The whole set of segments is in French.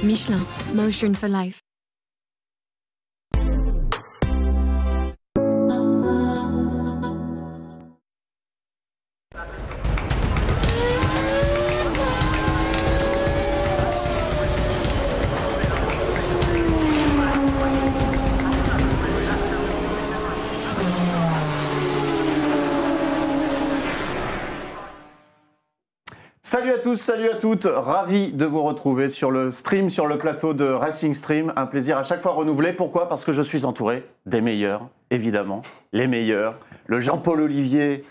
Michelin, Motion for Life. Salut à tous, salut à toutes, ravi de vous retrouver sur le stream, sur le plateau de Racing Stream. Un plaisir à chaque fois renouvelé. Pourquoi? Parce que je suis entouré des meilleurs, évidemment, les meilleurs. Le Jean-Paul Olivier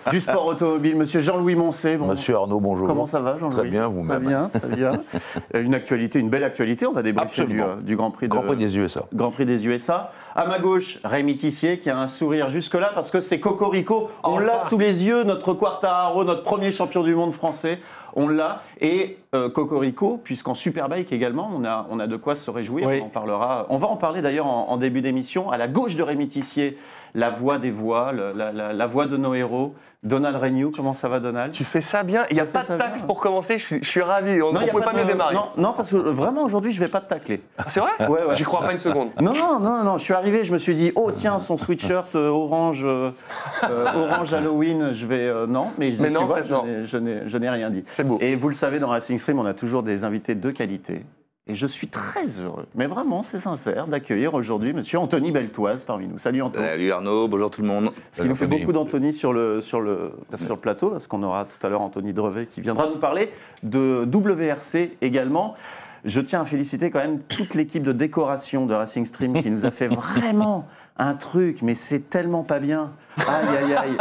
du sport automobile, monsieur Jean-Louis Moncé. Bon. Monsieur Arnaud, bonjour. Comment ça va, Jean-Louis? Très bien, vous-même. Très bien, très bien. Une actualité, une belle actualité. On va débriefer du Grand Prix des USA. Grand Prix des USA. À ma gauche, Rémi Tissier qui a un sourire jusque-là parce que c'est Cocorico. On l'a sous les yeux, notre Quartararo, notre premier champion du monde français. On l'a. Et Cocorico, puisqu'en Superbike également, on a de quoi se réjouir. Oui. On va en parler d'ailleurs en début d'émission. À la gauche de Rémi Tissier, la voix des voix, la voix de nos héros. Donald Reignoux, comment ça va, Donald? Tu fais ça bien. Il n'y a pas de tacle pour commencer. Je suis ravi. On ne pouvait pas mieux démarrer. Non, parce que vraiment aujourd'hui, je ne vais pas te tacler. Ah, c'est vrai? Ouais. J'y crois pas une seconde. Non. Je suis arrivé, je me suis dit, oh tiens, son sweatshirt orange Halloween, je vais non, mais non, tu vois, je n'ai rien dit. C'est beau. Et vous le savez, dans Racing Stream, on a toujours des invités de qualité. Et je suis très heureux, mais vraiment, c'est sincère, d'accueillir aujourd'hui monsieur Anthony Beltoise parmi nous. Salut Anthony. Salut Arnaud, bonjour tout le monde. Ce qui nous fait beaucoup d'Anthony sur le plateau, parce qu'on aura tout à l'heure Anthony Drevet qui viendra nous parler de WRC également. Je tiens à féliciter quand même toute l'équipe de décoration de Racing Stream qui nous a fait vraiment un truc, mais c'est tellement pas bien. Aïe.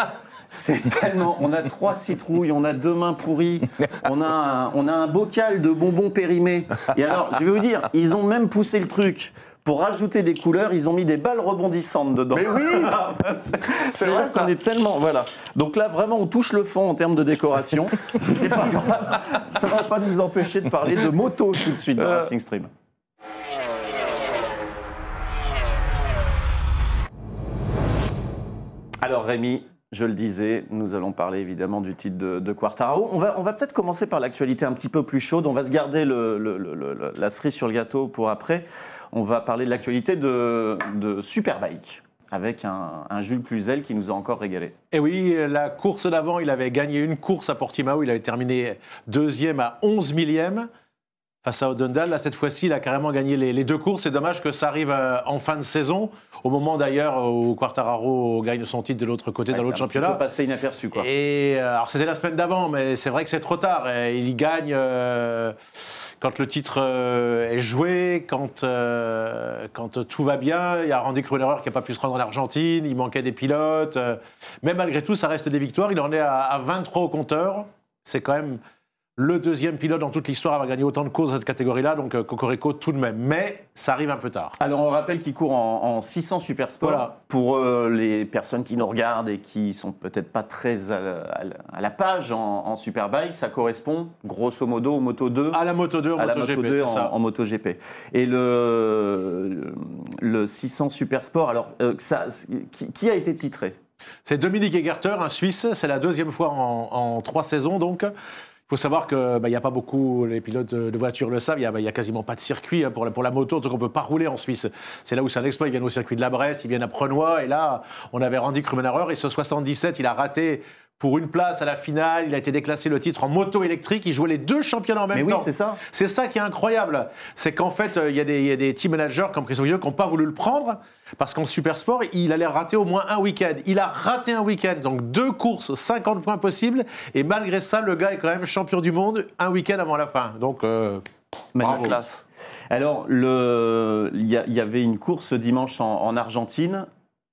C'est tellement. On a 3 citrouilles, on a 2 mains pourries, on a un bocal de bonbons périmés. Et alors, je vais vous dire, ils ont même poussé le truc. Pour rajouter des couleurs, ils ont mis des balles rebondissantes dedans. Mais oui. C'est vrai qu'on est tellement... Voilà. Donc là, vraiment, on touche le fond en termes de décoration. C'est pas grave. Ça ne va pas nous empêcher de parler de moto tout de suite dans Racing Stream. Alors Rémi, je le disais, nous allons parler évidemment du titre de Quartararo. On va peut-être commencer par l'actualité un petit peu plus chaude. On va se garder la cerise sur le gâteau pour après. On va parler de l'actualité de Superbike avec un Jules Cluzel qui nous a encore régalé. Et oui, la course d'avant, il avait gagné une course à Portimao. Il avait terminé 2e à 11 millième face à Odendaal. Là, cette fois-ci, il a carrément gagné les 2 courses. C'est dommage que ça arrive en fin de saison, au moment d'ailleurs où Quartararo gagne son titre de l'autre côté, dans l'autre championnat. Ça peut passer inaperçu, quoi. Et alors, c'était la semaine d'avant, mais c'est vrai que c'est trop tard. Et il gagne quand le titre est joué, quand tout va bien. Il y a Randy Krummerer qui n'a pas pu se rendre en Argentine, il manquait des pilotes. Mais malgré tout, ça reste des victoires. Il en est à 23 au compteur. C'est quand même le 2e pilote dans toute l'histoire à avoir gagné autant de courses dans cette catégorie-là, donc Cocorico tout de même. Mais ça arrive un peu tard. Alors on rappelle qu'il court en 600 Supersport. Voilà. Pour les personnes qui nous regardent et qui sont peut-être pas très à la page en Superbike, ça correspond grosso modo au Moto 2. À la Moto 2 en MotoGP, c'est ça. En MotoGP. Et le 600 Supersport, alors qui a été titré? C'est Dominique Egerter, un Suisse. C'est la 2e fois en 3 saisons, donc. Il faut savoir qu'il n'y a pas beaucoup, les pilotes de voitures le savent, il n'y a quasiment pas de circuit pour la moto, donc on ne peut pas rouler en Suisse. C'est là où c'est un exploit. Ils viennent au circuit de la Bresse, ils viennent à Prenois, et là, on avait Randy Krummerer, et ce 77, il a raté pour une place à la finale, il a été déclassé le titre en moto électrique, il jouait les 2 championnats en même temps. Oui, c'est ça. C'est ça qui est incroyable. C'est qu'en fait, il y a des team managers comme Christophe Guillaume qui n'ont pas voulu le prendre, parce qu'en Supersport, il allait rater au moins un week-end. Il a raté un week-end, donc 2 courses, 50 points possibles, et malgré ça, le gars est quand même champion du monde un week-end avant la fin. Donc, bravo. Classe. Alors, il y avait une course dimanche en Argentine.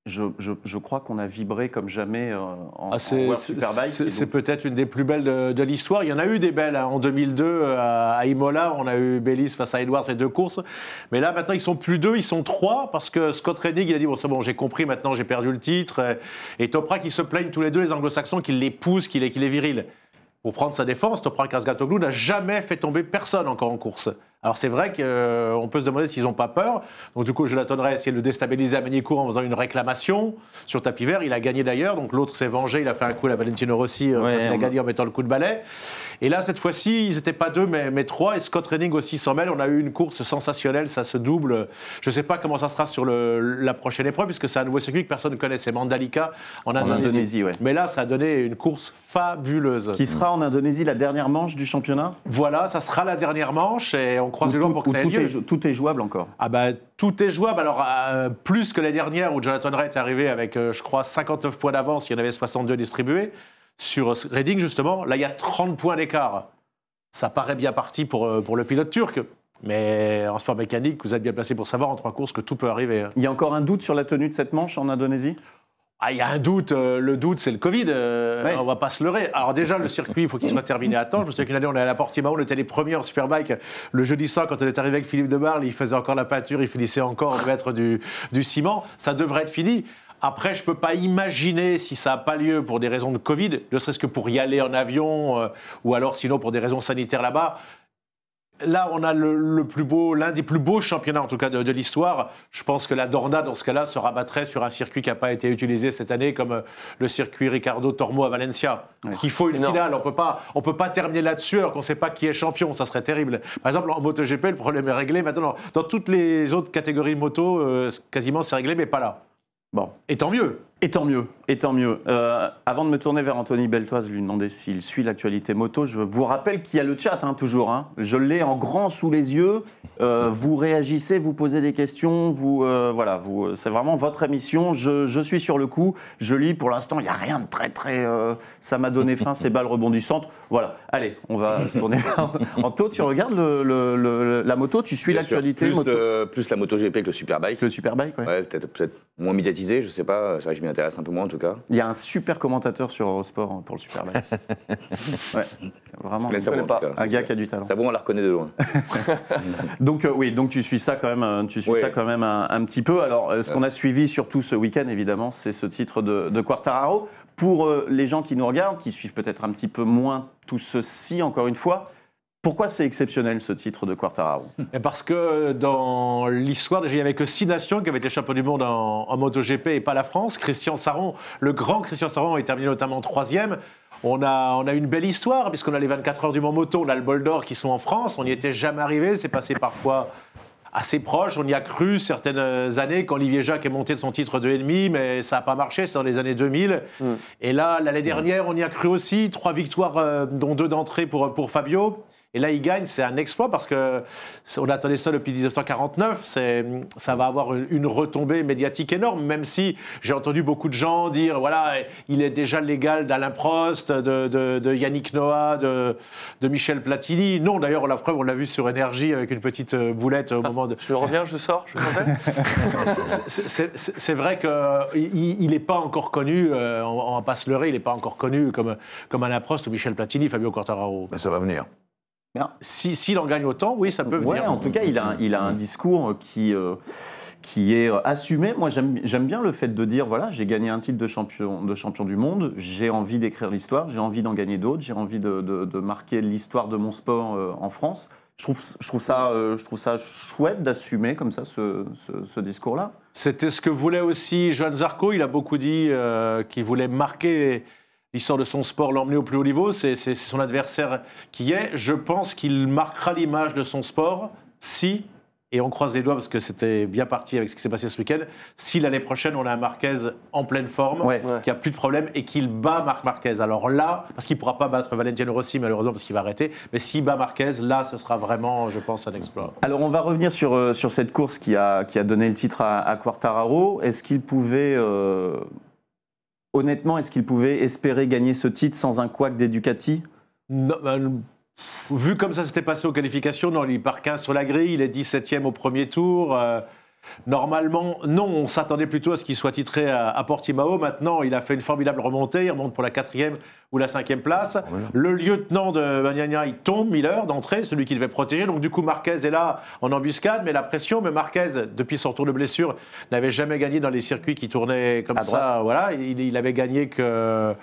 Je crois qu'on a vibré comme jamais en World Superbike. C'est peut-être une des plus belles de l'histoire. Il y en a eu des belles. En 2002, à Imola, on a eu Bellis face à Edwards, ces 2 courses. Mais là, maintenant, ils sont plus 2, ils sont 3, parce que Scott Redding, il a dit, bon, c'est bon, j'ai compris, maintenant, j'ai perdu le titre. Et Toprak, ils se plaignent tous les 2, les anglo-saxons, qu'il les pousse, qu'il est viril. Pour prendre sa défense, Toprak Razgatoglu n'a jamais fait tomber personne encore en course. Alors c'est vrai qu'on peut se demander s'ils n'ont pas peur. Donc du coup, Jonathan Ray a essayé de le déstabiliser à Magny-Cours en faisant une réclamation sur tapis vert. Il a gagné d'ailleurs, donc l'autre s'est vengé. Il a fait un coup à Valentino Rossi quand il a gagné en mettant le coup de balai. Et là, cette fois-ci, ils n'étaient pas 2, mais 3. Et Scott Redding aussi s'en mêle. On a eu une course sensationnelle, ça se double. Je ne sais pas comment ça sera sur la prochaine épreuve, puisque c'est un nouveau circuit que personne ne connaît. C'est Mandalika en Indonésie. Ouais. Mais là, ça a donné une course fabuleuse. Qui sera en Indonésie la dernière manche du championnat ? Voilà, ça sera la dernière manche et on croise les doigts pour que ça ait lieu. Tout est jouable encore. Ah bah, tout est jouable. Alors, plus que la dernière où Jonathan Ray est arrivé avec, je crois, 59 points d'avance, il y en avait 62 distribués. Sur Redding, justement, là, il y a 30 points d'écart. Ça paraît bien parti pour le pilote turc. Mais en sport mécanique, vous êtes bien placé pour savoir en 3 courses que tout peut arriver. Il y a encore un doute sur la tenue de cette manche en Indonésie ? Ah, il y a un doute. Le doute, c'est le Covid. On va pas se leurrer. Alors déjà, le circuit, il faut qu'il soit terminé à temps. Je me souviens qu'une année, on est à la Portimao, on était les premiers en Superbike. Le jeudi soir, quand on est arrivé avec Philippe Debarle, il faisait encore la peinture, il finissait encore de mettre du ciment. Ça devrait être fini. Après, je ne peux pas imaginer si ça n'a pas lieu pour des raisons de Covid, ne serait-ce que pour y aller en avion, ou alors sinon pour des raisons sanitaires là-bas. Là, on a l'un des plus beaux championnats, en tout cas, de l'histoire. Je pense que la Dorna, dans ce cas-là, se rabattrait sur un circuit qui n'a pas été utilisé cette année, comme le circuit Ricardo Tormo à Valencia. Ouais. Parce qu'il faut une finale. On peut pas terminer là-dessus alors qu'on ne sait pas qui est champion. Ça serait terrible. Par exemple, en MotoGP, le problème est réglé. Maintenant, dans toutes les autres catégories de moto, quasiment c'est réglé, mais pas là. Bon. Et tant mieux. Et tant mieux, et tant mieux. Avant de me tourner vers Anthony Beltoise, lui demander s'il suit l'actualité moto, je vous rappelle qu'il y a le chat, toujours. Je l'ai en grand sous les yeux. Vous réagissez, vous posez des questions. C'est vraiment votre émission. Je suis sur le coup. Je lis. Pour l'instant, il n'y a rien de très... ça m'a donné faim, ces balles rebondissantes. Voilà. Allez, on va se tourner vers... Anto, tu regardes la moto, tu suis l'actualité moto. Plus la MotoGP que le Superbike. Le Superbike, oui. Ouais, peut-être moins médiatisé, je sais pas. C'est vrai que je m'y intéresse un peu moins en tout cas. Il y a un super commentateur sur Eurosport pour le Superbike. Ouais, vraiment. Un gars qui a du talent. Ça bon, on la reconnaît de loin. Donc donc tu suis ça quand même, un petit peu. Alors, ce qu'on a suivi surtout ce week-end, évidemment, c'est ce titre de Quartararo. Pour les gens qui nous regardent, qui suivent peut-être un petit peu moins tout ceci, encore une fois. Pourquoi c'est exceptionnel ce titre de Quartararo ? Parce que dans l'histoire, déjà, il n'y avait que 6 nations qui avaient été champions du monde en MotoGP et pas la France. Christian Sarron, le grand Christian Sarron, est terminé notamment 3e. On a une belle histoire, puisqu'on a les 24 heures du Mans Moto, on a le Bol d'Or qui sont en France. On n'y était jamais arrivé, c'est passé parfois assez proche. On y a cru certaines années quand Olivier Jacques est monté de son titre de ennemi, mais ça n'a pas marché, c'est dans les années 2000. Et là, l'année dernière, on y a cru aussi. 3 victoires, dont 2 d'entrée pour Fabio. Et là, il gagne, c'est un exploit parce qu'on attendait ça depuis 1949. Ça va avoir une retombée médiatique énorme, même si j'ai entendu beaucoup de gens dire voilà, il est déjà l'égal d'Alain Prost, de Yannick Noah, de Michel Platini. Non, d'ailleurs, la preuve, on l'a vu sur Énergie avec une petite boulette au moment de. Je reviens, je sors, je c'est vrai qu'il n'est pas encore connu, on va pas se leurrer, il n'est pas encore connu comme Alain Prost ou Michel Platini, Fabio Quartararo. Mais ça va venir. S'il en gagne autant, oui, ça peut venir. En tout cas, il a un discours qui est assumé. Moi, j'aime bien le fait de dire, voilà, j'ai gagné un titre de champion du monde, j'ai envie d'écrire l'histoire, j'ai envie d'en gagner d'autres, j'ai envie de marquer l'histoire de mon sport en France. Je trouve ça chouette d'assumer comme ça ce discours-là. C'était ce que voulait aussi Johan Zarco. Il a beaucoup dit qu'il voulait marquer l'histoire de son sport, l'emmener au plus haut niveau. C'est son adversaire qui est. Je pense qu'il marquera l'image de son sport si, et on croise les doigts parce que c'était bien parti avec ce qui s'est passé ce week-end, si l'année prochaine on a un Marquez en pleine forme, qui a plus de problème et qu'il bat Marc Marquez. Alors là, parce qu'il ne pourra pas battre Valentino Rossi malheureusement parce qu'il va arrêter, mais s'il bat Marquez, là ce sera vraiment, je pense, un exploit. Alors on va revenir sur cette course qui a donné le titre à Quartararo. Est-ce qu'il pouvait... Honnêtement, est-ce qu'il pouvait espérer gagner ce titre sans un couac des Ducati ? Non, vu comme ça s'était passé aux qualifications, non, il part 15 sur la grille, il est 17e au premier tour. Normalement, non, on s'attendait plutôt à ce qu'il soit titré à Portimao. Maintenant, il a fait une formidable remontée, il remonte pour la 4e ou la 5e place. Voilà. Le lieutenant de Bagnaia, il tombe, Miller, d'entrée, celui qui devait protéger. Donc du coup, Marquez est là en embuscade, mais la pression. Mais Marquez, depuis son retour de blessure, n'avait jamais gagné dans les circuits qui tournaient comme ça. Voilà, il avait gagné que...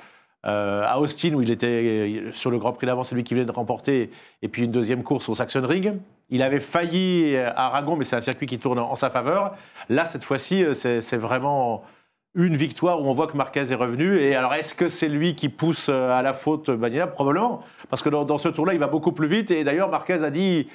à Austin, où il était sur le Grand Prix d'avant, c'est lui qui venait de remporter, et puis une deuxième course au Sachsenring. Il avait failli à Aragon, mais c'est un circuit qui tourne en sa faveur. Là, cette fois-ci, c'est vraiment une victoire où on voit que Marquez est revenu. Et alors, est-ce que c'est lui qui pousse à la faute Bagnaia? Probablement, parce que dans ce tour-là, il va beaucoup plus vite. Et d'ailleurs, Marquez a dit,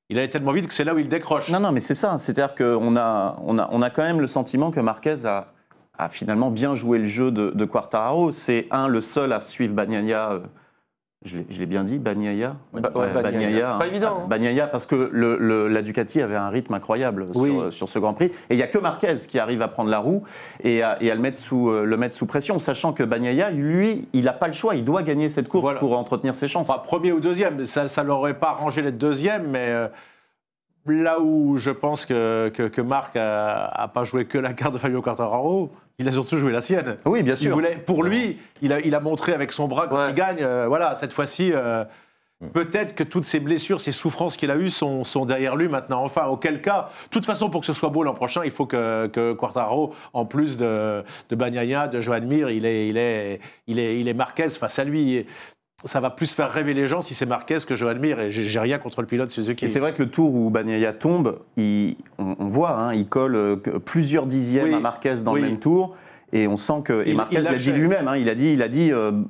il allait tellement vite que c'est là où il décroche. Non, mais c'est ça. C'est-à-dire qu'on a quand même le sentiment que Marquez a finalement bien joué le jeu de Quartararo. C'est le seul à suivre Bagnaia. Je l'ai bien dit, Bagnaia. Bagnaia. Pas évident. Hein. Bagnaia, parce que la Ducati avait un rythme incroyable sur ce Grand Prix. Et il n'y a que Marquez qui arrive à prendre la roue et à le mettre sous pression, sachant que Bagnaia, lui, il n'a pas le choix. Il doit gagner cette course pour entretenir ses chances. Enfin, premier ou deuxième, ça ne l'aurait pas arrangé d'être deuxième, mais là où je pense que Marc n'a pas joué que la carte de Fabio Quartararo, il a surtout joué la sienne. Oui, bien sûr. Pour lui, il a montré avec son bras quand il gagne, voilà, cette fois-ci, peut-être que toutes ces blessures, ces souffrances qu'il a eues sont derrière lui maintenant. Enfin, auquel cas, de toute façon, pour que ce soit beau l'an prochain, il faut que Quartararo, en plus de Bagnaia, de Joan Mir, il est Marquez face à lui. Ça va plus faire rêver les gens si c'est Marquez que Joan Mir, et j'ai rien contre le pilote Suzuki. Et c'est vrai que le tour où Bagnaia tombe, on voit, il colle plusieurs dixièmes à Marquez dans le même tour, et on sent que... Et Marquez l'a dit lui-même, il a dit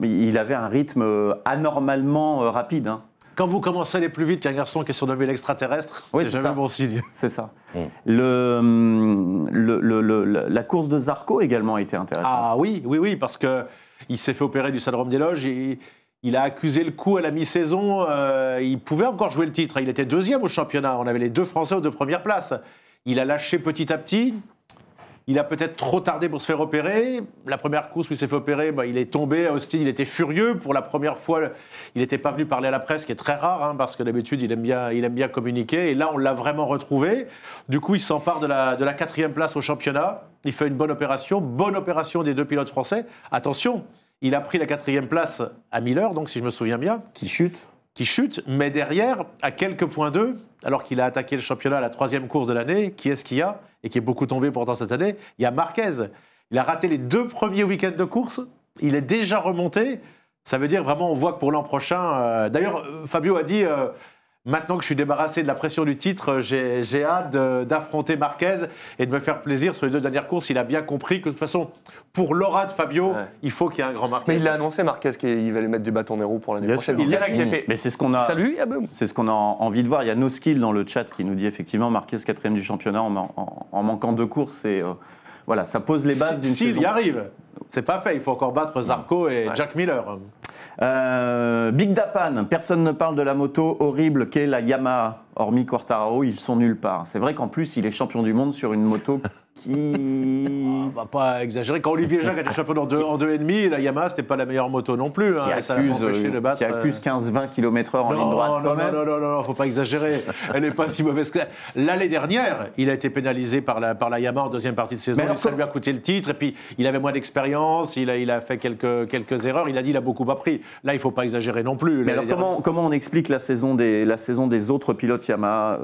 il avait un rythme anormalement rapide. Quand vous commencez à aller plus vite qu'un garçon qui est surnommé l'extraterrestre, c'est jamais bon signe. C'est ça. La course de Zarco également a été intéressante. Ah oui, parce qu'il s'est fait opérer du syndrome des loges, il a accusé le coup à la mi-saison, il pouvait encore jouer le titre, il était deuxième au championnat, on avait les deux Français aux deux premières places. Il a lâché petit à petit, il a peut-être trop tardé pour se faire opérer. La première course où il s'est fait opérer, il est tombé à Austin, il était furieux. Pour la première fois, il n'était pas venu parler à la presse, ce qui est très rare, parce que d'habitude, il aime bien communiquer. Et là, on l'a vraiment retrouvé. Du coup, il s'empare de la 4e place au championnat. Il fait une bonne opération des deux pilotes français. Attention, il a pris la 4e place à Miller, donc si je me souviens bien. Qui chute, mais derrière, à quelques points d'eux, alors qu'il a attaqué le championnat à la 3e course de l'année, qui est-ce qu'il y a? Et qui est beaucoup tombé pourtant cette année, il y a Marquez. Il a raté les 2 premiers week-ends de course, il est déjà remonté. Ça veut dire vraiment, on voit que pour l'an prochain... D'ailleurs, Fabio a dit... Maintenant que je suis débarrassé de la pression du titre, j'ai hâte d'affronter Marquez et de me faire plaisir sur les 2 dernières courses. Il a bien compris que de toute façon, pour l'aura de Fabio, il faut qu'il y ait un grand Marquez. Mais il l'a annoncé, Marquez, qu'il va lui mettre du bâton dans les roues pour l'année prochaine. Il l'a fait. Mais c'est ce qu'on a. Salut, c'est ce qu'on a envie de voir. Il y a No Skill dans le chat qui nous dit effectivement Marquez 4e du championnat en manquant 2 courses. Et voilà, ça pose les bases d'une saison. S'il y arrive, c'est pas fait. Il faut encore battre Zarco et Jack Miller. Big Dapan, personne ne parle de la moto horrible qu'est la Yamaha. Hormis Quartararo, ils sont nulle part. C'est vrai qu'en plus, il est champion du monde sur une moto qui... On va pas exagérer. Quand Olivier Jacques était champion en 2,5, la Yamaha, c'était pas la meilleure moto non plus. Qui accuse 15-20 km/h en ligne droite. Non, faut pas exagérer. Elle n'est pas si mauvaise que... L'année dernière, il a été pénalisé par la Yamaha en 2e partie de saison. Ça lui a coûté le titre. Et puis, il avait moins d'expérience. Il a fait quelques erreurs. Il a dit il a beaucoup appris. Là, il faut pas exagérer non plus. Mais alors, comment on explique la saison des autres pilotes Yamaha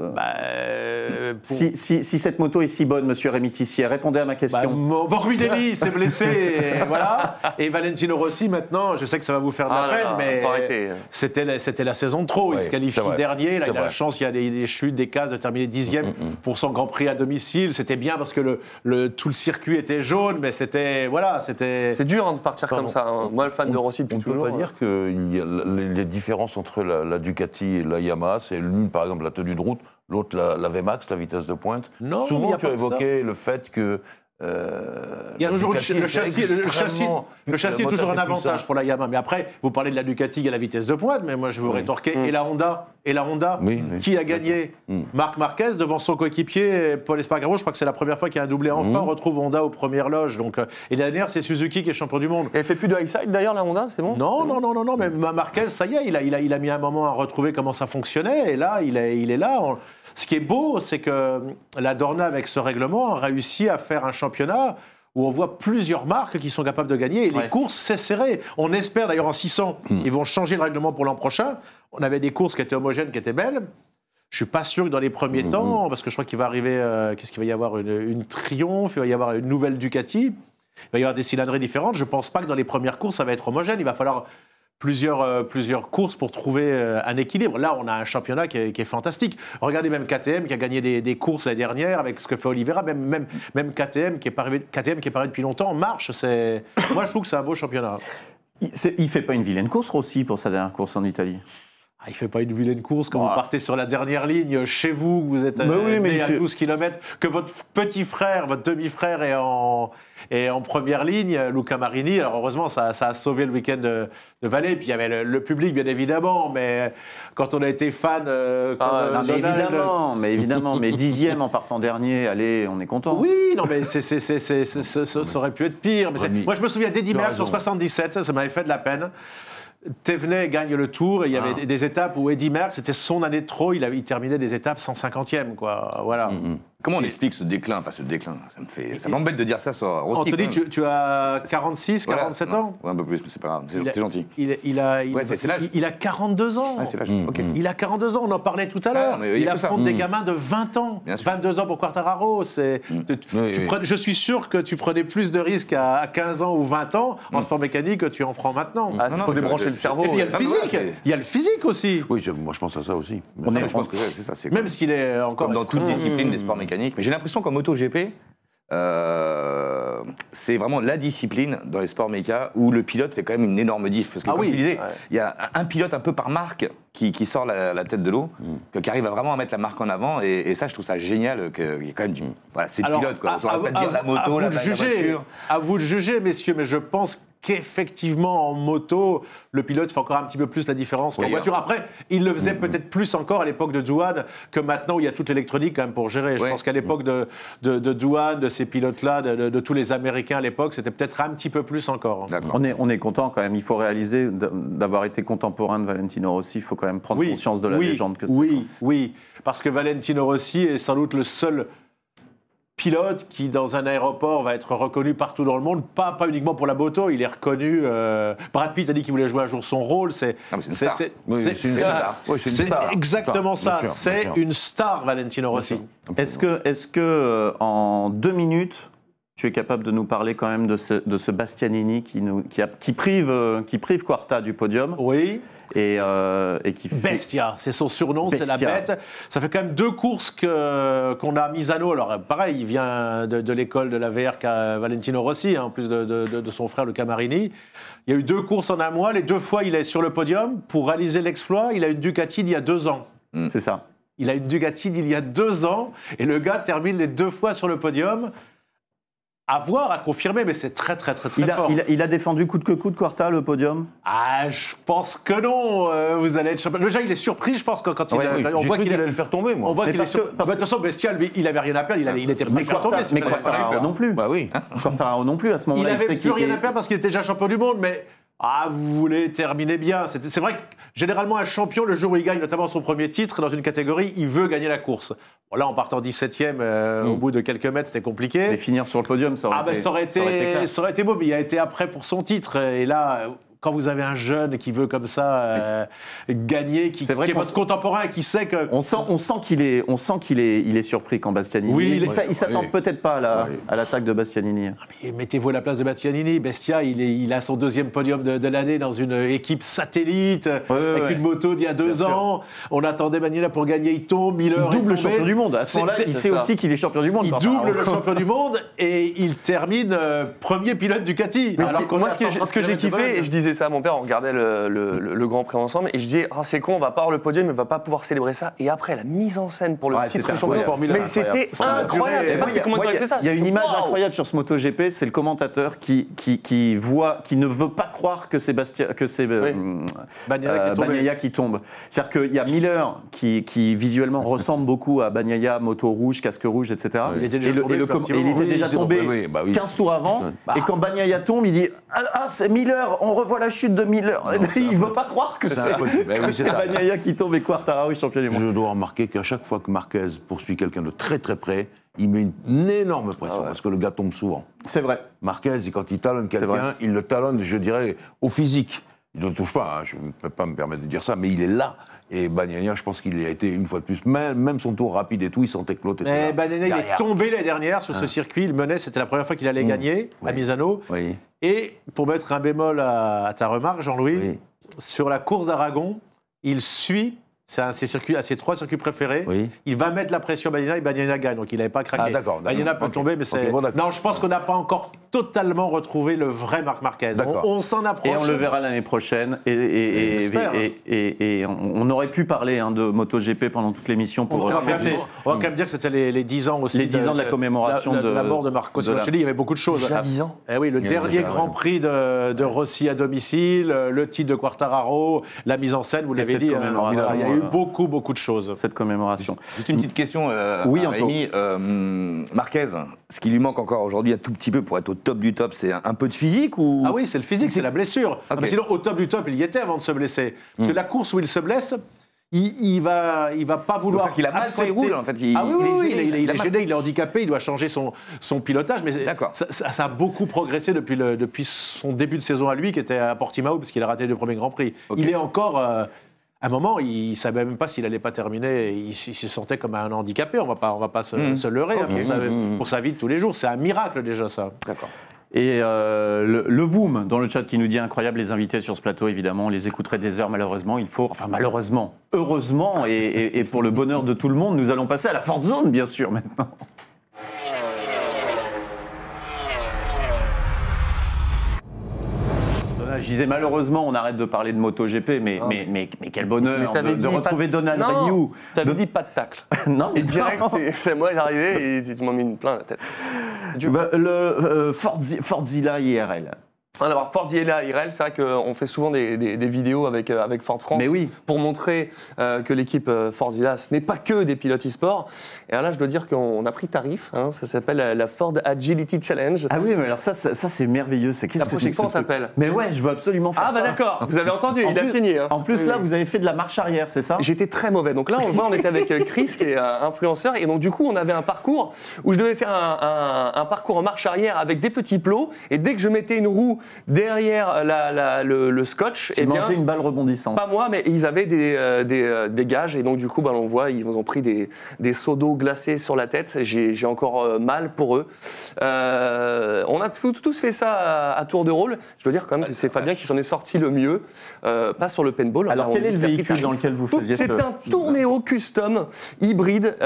si cette moto est si bonne, monsieur Rémi Tissier, répondez à ma question. Morbidelli s'est blessé, voilà. Et Valentino Rossi, maintenant, je sais que ça va vous faire de la peine, mais c'était la saison de trop. Il se qualifie dernier, là, il a la chance, il y a des chutes, des cases de terminer 10e pour son Grand Prix à domicile. C'était bien parce que tout le circuit était jaune, mais c'était... C'est dur de partir comme ça. Moi, le fan de Rossi depuis toujours. On peut pas dire qu'il y a les différences entre la Ducati et la Yamaha, c'est l'une, par exemple, la tenue de route, l'autre, la VMAX, la vitesse de pointe. Non, souvent, tu as évoqué le fait que... il y a toujours le châssis est toujours un avantage pour la Yamaha. Mais après, vous parlez de la Ducati à la vitesse de pointe, mais moi je vais vous rétorquer. Et la Honda, qui a gagné Marc Marquez devant son coéquipier Paul Espargaro. Je crois que c'est la première fois qu'il y a un doublé. Enfin, on retrouve Honda aux premières loges. Donc, et la dernière, c'est Suzuki qui est champion du monde. Et elle fait plus de high side d'ailleurs, la Honda, c'est bon? Non. Mais Marquez, ça y est, il a mis un moment à retrouver comment ça fonctionnait. Et là, il est là. Ce qui est beau, c'est que la Dorna, avec ce règlement, a réussi à faire un championnat où on voit plusieurs marques qui sont capables de gagner. Et les courses, c'est serré. On espère d'ailleurs en 600, ils vont changer le règlement pour l'an prochain. On avait des courses qui étaient homogènes, qui étaient belles. Je suis pas sûr que dans les premiers temps, parce que je crois qu'il va arriver, qu'est-ce qu'il va y avoir, une Triumph, il va y avoir une nouvelle Ducati, il va y avoir des cylindrées différentes. Je pense pas que dans les premières courses, ça va être homogène. Il va falloir plusieurs courses pour trouver un équilibre. Là, on a un championnat qui est fantastique. Regardez même KTM qui a gagné des courses l'année dernière avec ce que fait Oliveira. Même KTM qui est pas arrivé depuis longtemps en marche. Moi, je trouve que c'est un beau championnat. Il fait pas une vilaine course, Rossi, pour sa dernière course en Italie. Il ne fait pas une vilaine course quand vous partez sur la dernière ligne chez vous, vous êtes à 12 km, que votre petit frère, votre demi-frère est en première ligne, Luca Marini. Alors heureusement, ça a sauvé le week-end de Valais. Puis il y avait le public, bien évidemment, mais quand on a été fan... mais évidemment, mais 10e en partant dernier, allez, on est content. Oui, non, mais ça aurait pu être pire. Mais moi, je me souviens d'Eddy Merckx sur 77, ça m'avait fait de la peine. Thévenet gagne le Tour et il y avait des étapes où Eddy Merckx, c'était son année de trop, il terminait des étapes 150e, quoi. Voilà. Comment on explique ce déclin? Ça m'embête de dire ça sur Rossi. Anthony, tu as 46, 47 ans? Ouais, un peu plus, mais c'est pas grave, t'es gentil. Il a 42 ans. Ah, c'est l'âge, ok. Il a 42 ans, on en parlait tout à l'heure. Il affronte des gamins de 20 ans. 22 ans pour Quartararo. Je suis sûr que tu prenais plus de risques à 15 ans ou 20 ans en sport mécanique que tu en prends maintenant. Il faut débrancher le cerveau. Et puis il y a le physique. Il y a le physique aussi. Oui, moi je pense à ça aussi. Je pense que c'est ça. Même s'il est encore comme dans toute discipline des sports mécaniques. Mais j'ai l'impression qu'en MotoGP, c'est vraiment la discipline dans les sports méca où le pilote fait quand même une énorme diff. Parce que comme tu disais, il y a un pilote un peu par marque qui sort la tête de l'eau, qui arrive vraiment à mettre la marque en avant. Et ça, je trouve ça génial qu'il y ait quand même du... Voilà, c'est le pilote, quoi. On va pas dire la moto, la voiture. À vous de juger, messieurs, mais je pense qu'effectivement, en moto, le pilote fait encore un petit peu plus la différence qu'en voiture. Après, il le faisait peut-être plus encore à l'époque de Douane que maintenant où il y a toute l'électronique quand même pour gérer. Je pense qu'à l'époque de Douane, de ces pilotes-là, de tous les Américains à l'époque, c'était peut-être un petit peu plus encore. On est content quand même. Il faut réaliser d'avoir été contemporain de Valentino Rossi. Il faut quand même prendre conscience de la légende que c'est. Oui, parce que Valentino Rossi est sans doute le seul pilote qui, dans un aéroport, va être reconnu partout dans le monde, pas uniquement pour la moto, il est reconnu... Brad Pitt a dit qu'il voulait jouer un jour son rôle, c'est une star. Exactement ça, c'est une star, Valentino Rossi. Est-ce que en 2 minutes, tu es capable de nous parler quand même de ce Bastianini qui prive Quarta du podium? Oui. Et qui fait... Bestia, c'est son surnom, c'est la bête. Ça fait quand même 2 courses qu'on a à Misano. Alors pareil, il vient de l'école de la VRK Valentino Rossi, en plus de son frère Luca Marini. Il y a eu 2 courses en un mois. Les 2 fois, il est sur le podium. Pour réaliser l'exploit, il a une Ducati d'il y a 2 ans. C'est ça. Il a une Ducati d'il y a 2 ans. Et le gars termine les 2 fois sur le podium. À voir, à confirmer, mais c'est très fort. Il a défendu coûte que coûte Quarta, le podium? Ah, je pense que non. Vous allez être champion. Déjà, il est surpris, je pense, quand on voit qu'il allait le faire tomber, moi. On voit qu'il est surpris. De toute façon, Bestial, lui, il avait rien à perdre. Il était prêt à faire tomber. Mais Quartararo non plus. Bah oui. Quartararo non plus, à ce moment-là. Il n'avait plus rien à perdre parce qu'il était déjà champion du monde, mais... vous voulez terminer bien. C'est vrai que généralement, un champion, le jour où il gagne notamment son premier titre dans une catégorie, il veut gagner la course. Bon, là, en partant 17e, au bout de quelques mètres, c'était compliqué. Mais finir sur le podium, ça aurait été beau, mais il a été après pour son titre. Et là... Quand vous avez un jeune qui veut comme ça gagner, qui est votre contemporain et qui sait que... On sent qu'il est surpris quand Bastianini... Oui, il s'attend peut-être pas à l'attaque de Bastianini. Mettez-vous à la place de Bastianini. Bestia, il a son 2e podium de l'année dans une équipe satellite, avec une moto d'il y a 2 ans. On attendait Bagnaia pour gagner, il tombe, Miller il double champion du monde. À ce moment-là, il sait aussi qu'il est champion du monde. Il double le champion du monde et il termine premier pilote Ducati. Moi, ce que j'ai kiffé, et je disais ça à mon père, on regardait le Grand Prix ensemble, et je disais, c'est con, on va pas avoir le podium, mais on va pas pouvoir célébrer ça. Et après, la mise en scène pour le titre champion, mais c'était incroyable. Je sais pas comment tu as fait ça. Il y a une image incroyable sur ce MotoGP, c'est le commentateur qui ne veut pas croire que c'est Bagnaia qui tombe. C'est-à-dire qu'il y a Miller qui visuellement ressemble beaucoup à Bagnaia, moto rouge, casque rouge, etc. Il était déjà tombé 15 tours avant. Et quand Bagnaia tombe, il dit c'est Miller, on revoit la chute de Miller. Il ne veut pas croire que c'est Bagnaia qui tombe et Quartararo est champion du monde. Je dois remarquer qu'à chaque fois que Marquez poursuit quelqu'un de très près, il met une énorme pression parce que le gars tombe souvent. C'est vrai. Marquez, quand il talonne quelqu'un, il le talonne, je dirais, au physique. Il ne le touche pas, je ne peux pas me permettre de dire ça, mais il est là. Et Bagnaia, je pense qu'il a été une fois de plus, même son tour rapide et tout, il sentait que l'autre était là. Bagnaia, il est tombé l'année dernière sur ce circuit, il menait, c'était la première fois qu'il allait gagner à Misano. Oui. Et pour mettre un bémol à ta remarque, Jean-Louis, sur la course d'Aragon, il suit. C'est un de ses 3 circuits préférés. Oui. Il va mettre la pression à Bagnaia et Bagnaia gagne. Donc il n'avait pas craqué. Bagnaia peut tomber, mais c'est. Non, je pense qu'on n'a pas encore totalement retrouvé le vrai Marc Marquez. On s'en approche. Et on le verra l'année prochaine. Et on aurait pu parler de MotoGP pendant toute l'émission. On va quand même dire que c'était les 10 ans aussi. Les 10 ans de la commémoration de la mort de Marco Simoncelli. Il y avait beaucoup de choses. Déjà 10 ans. Oui, le dernier Grand Prix de Rossi à domicile, le titre de Quartararo, la mise en scène, vous l'avez dit. Il y a eu beaucoup de choses. Cette commémoration. Juste une petite question à Rémi. Marquez, ce qui lui manque encore aujourd'hui un tout petit peu pour être au top du top, c'est un peu de physique ou... Ah oui, c'est le physique, c'est la blessure. Mais sinon, au top du top, il y était avant de se blesser. Parce que la course où il se blesse, il va pas vouloir. Il a mal quand il roule, en fait. Il est gêné, il est handicapé, il doit changer son pilotage. Mais ça a beaucoup progressé depuis son début de saison à lui, qui était à Portimao, parce qu'il a raté le premier Grand Prix. Il est encore. À un moment, il ne savait même pas s'il n'allait pas terminer. Il se sentait comme un handicapé. On va pas se leurrer pour sa vie de tous les jours. C'est un miracle déjà, ça. D'accord. Et le Voom, dans le chat, qui nous dit incroyable, les invités sur ce plateau, évidemment, on les écouterait des heures, malheureusement. Malheureusement, heureusement, et pour le bonheur de tout le monde, nous allons passer à la Ford Zone, bien sûr, maintenant. Je disais malheureusement, on arrête de parler de MotoGP, mais quel bonheur de retrouver Donald Rioux. Tu avais dit pas de tacle. Non, mais direct, c'est moi, j'arrivais et tu m'as mis plein la tête. Le Fordzilla IRL. Alors, Fordzilla IRL, c'est vrai qu'on fait souvent des vidéos avec Ford France pour montrer que l'équipe Fordzilla, ce n'est pas que des pilotes e-sport. Et alors là, je dois dire qu'on a pris tarif, ça s'appelle la Ford Agility Challenge. Ah oui, mais alors ça c'est merveilleux. La prochaine fois, on t'appelle. Mais ouais, je veux absolument faire ça. Ah bah d'accord, vous avez entendu, il a signé. En plus, là, vous avez fait de la marche arrière, c'est ça? J'étais très mauvais. Donc là, on le voit, on était avec Chris, qui est influenceur, et donc du coup, on avait un parcours où je devais faire un parcours en marche arrière avec des petits plots, et dès que je mettais une roue derrière le scotch, tu mangeais une balle rebondissante. Pas moi, mais ils avaient des gages, et donc du coup, on voit, ils ont pris des seaux d'eau glacés sur la tête. J'ai encore mal pour eux. On a tous fait ça à tour de rôle. Je dois dire quand même que c'est Fabien qui s'en est sorti le mieux, pas sur le paintball. Alors quel est le véhicule dans lequel vous faisiez C'est un Tourneo custom hybride.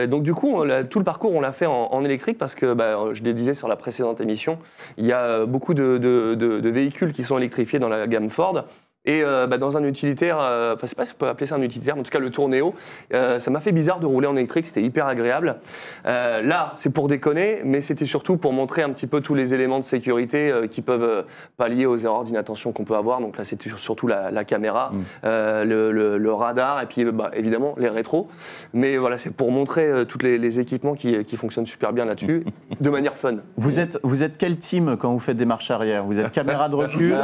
Donc du coup, tout le parcours, on l'a fait en électrique parce que, je le disais sur la précédente émission, il y a beaucoup de véhicules qui sont électrifiés dans la gamme Ford. Et dans un utilitaire, je ne sais pas si on peut appeler ça un utilitaire, mais en tout cas le Tourneo, ça m'a fait bizarre de rouler en électrique, c'était hyper agréable. Là, c'est pour déconner, mais c'était surtout pour montrer un petit peu tous les éléments de sécurité qui peuvent pallier aux erreurs d'inattention qu'on peut avoir. Donc là, c'était surtout la caméra, le radar, et puis évidemment les rétros. Mais voilà, c'est pour montrer tous les équipements qui fonctionnent super bien là-dessus, de manière fun. Vous êtes quel team quand vous faites des marches arrière? Vous êtes caméra de recul,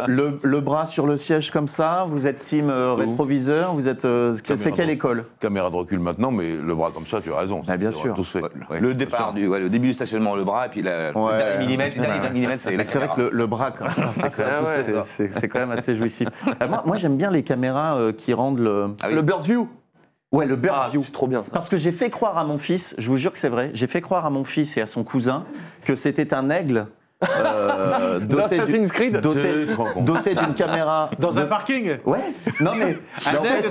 le bras sur le siège comme ça, vous êtes team rétroviseur, vous êtes c'est quelle école? Caméra de recul maintenant, mais le bras comme ça, tu as raison. Bien sûr. Tous fait. Ouais. Le départ, le début du stationnement, le bras, et puis le dernier millimètre, c'est la C'est vrai que le bras comme ça, c'est quand même assez jouissif. Moi j'aime bien les caméras qui rendent le bird view. Ouais, le bird view. C'est trop bien. Parce que j'ai fait croire à mon fils, je vous jure que c'est vrai, j'ai fait croire à mon fils et à son cousin que c'était un aigle. Doté d'une caméra dans un parking. Ouais. Non mais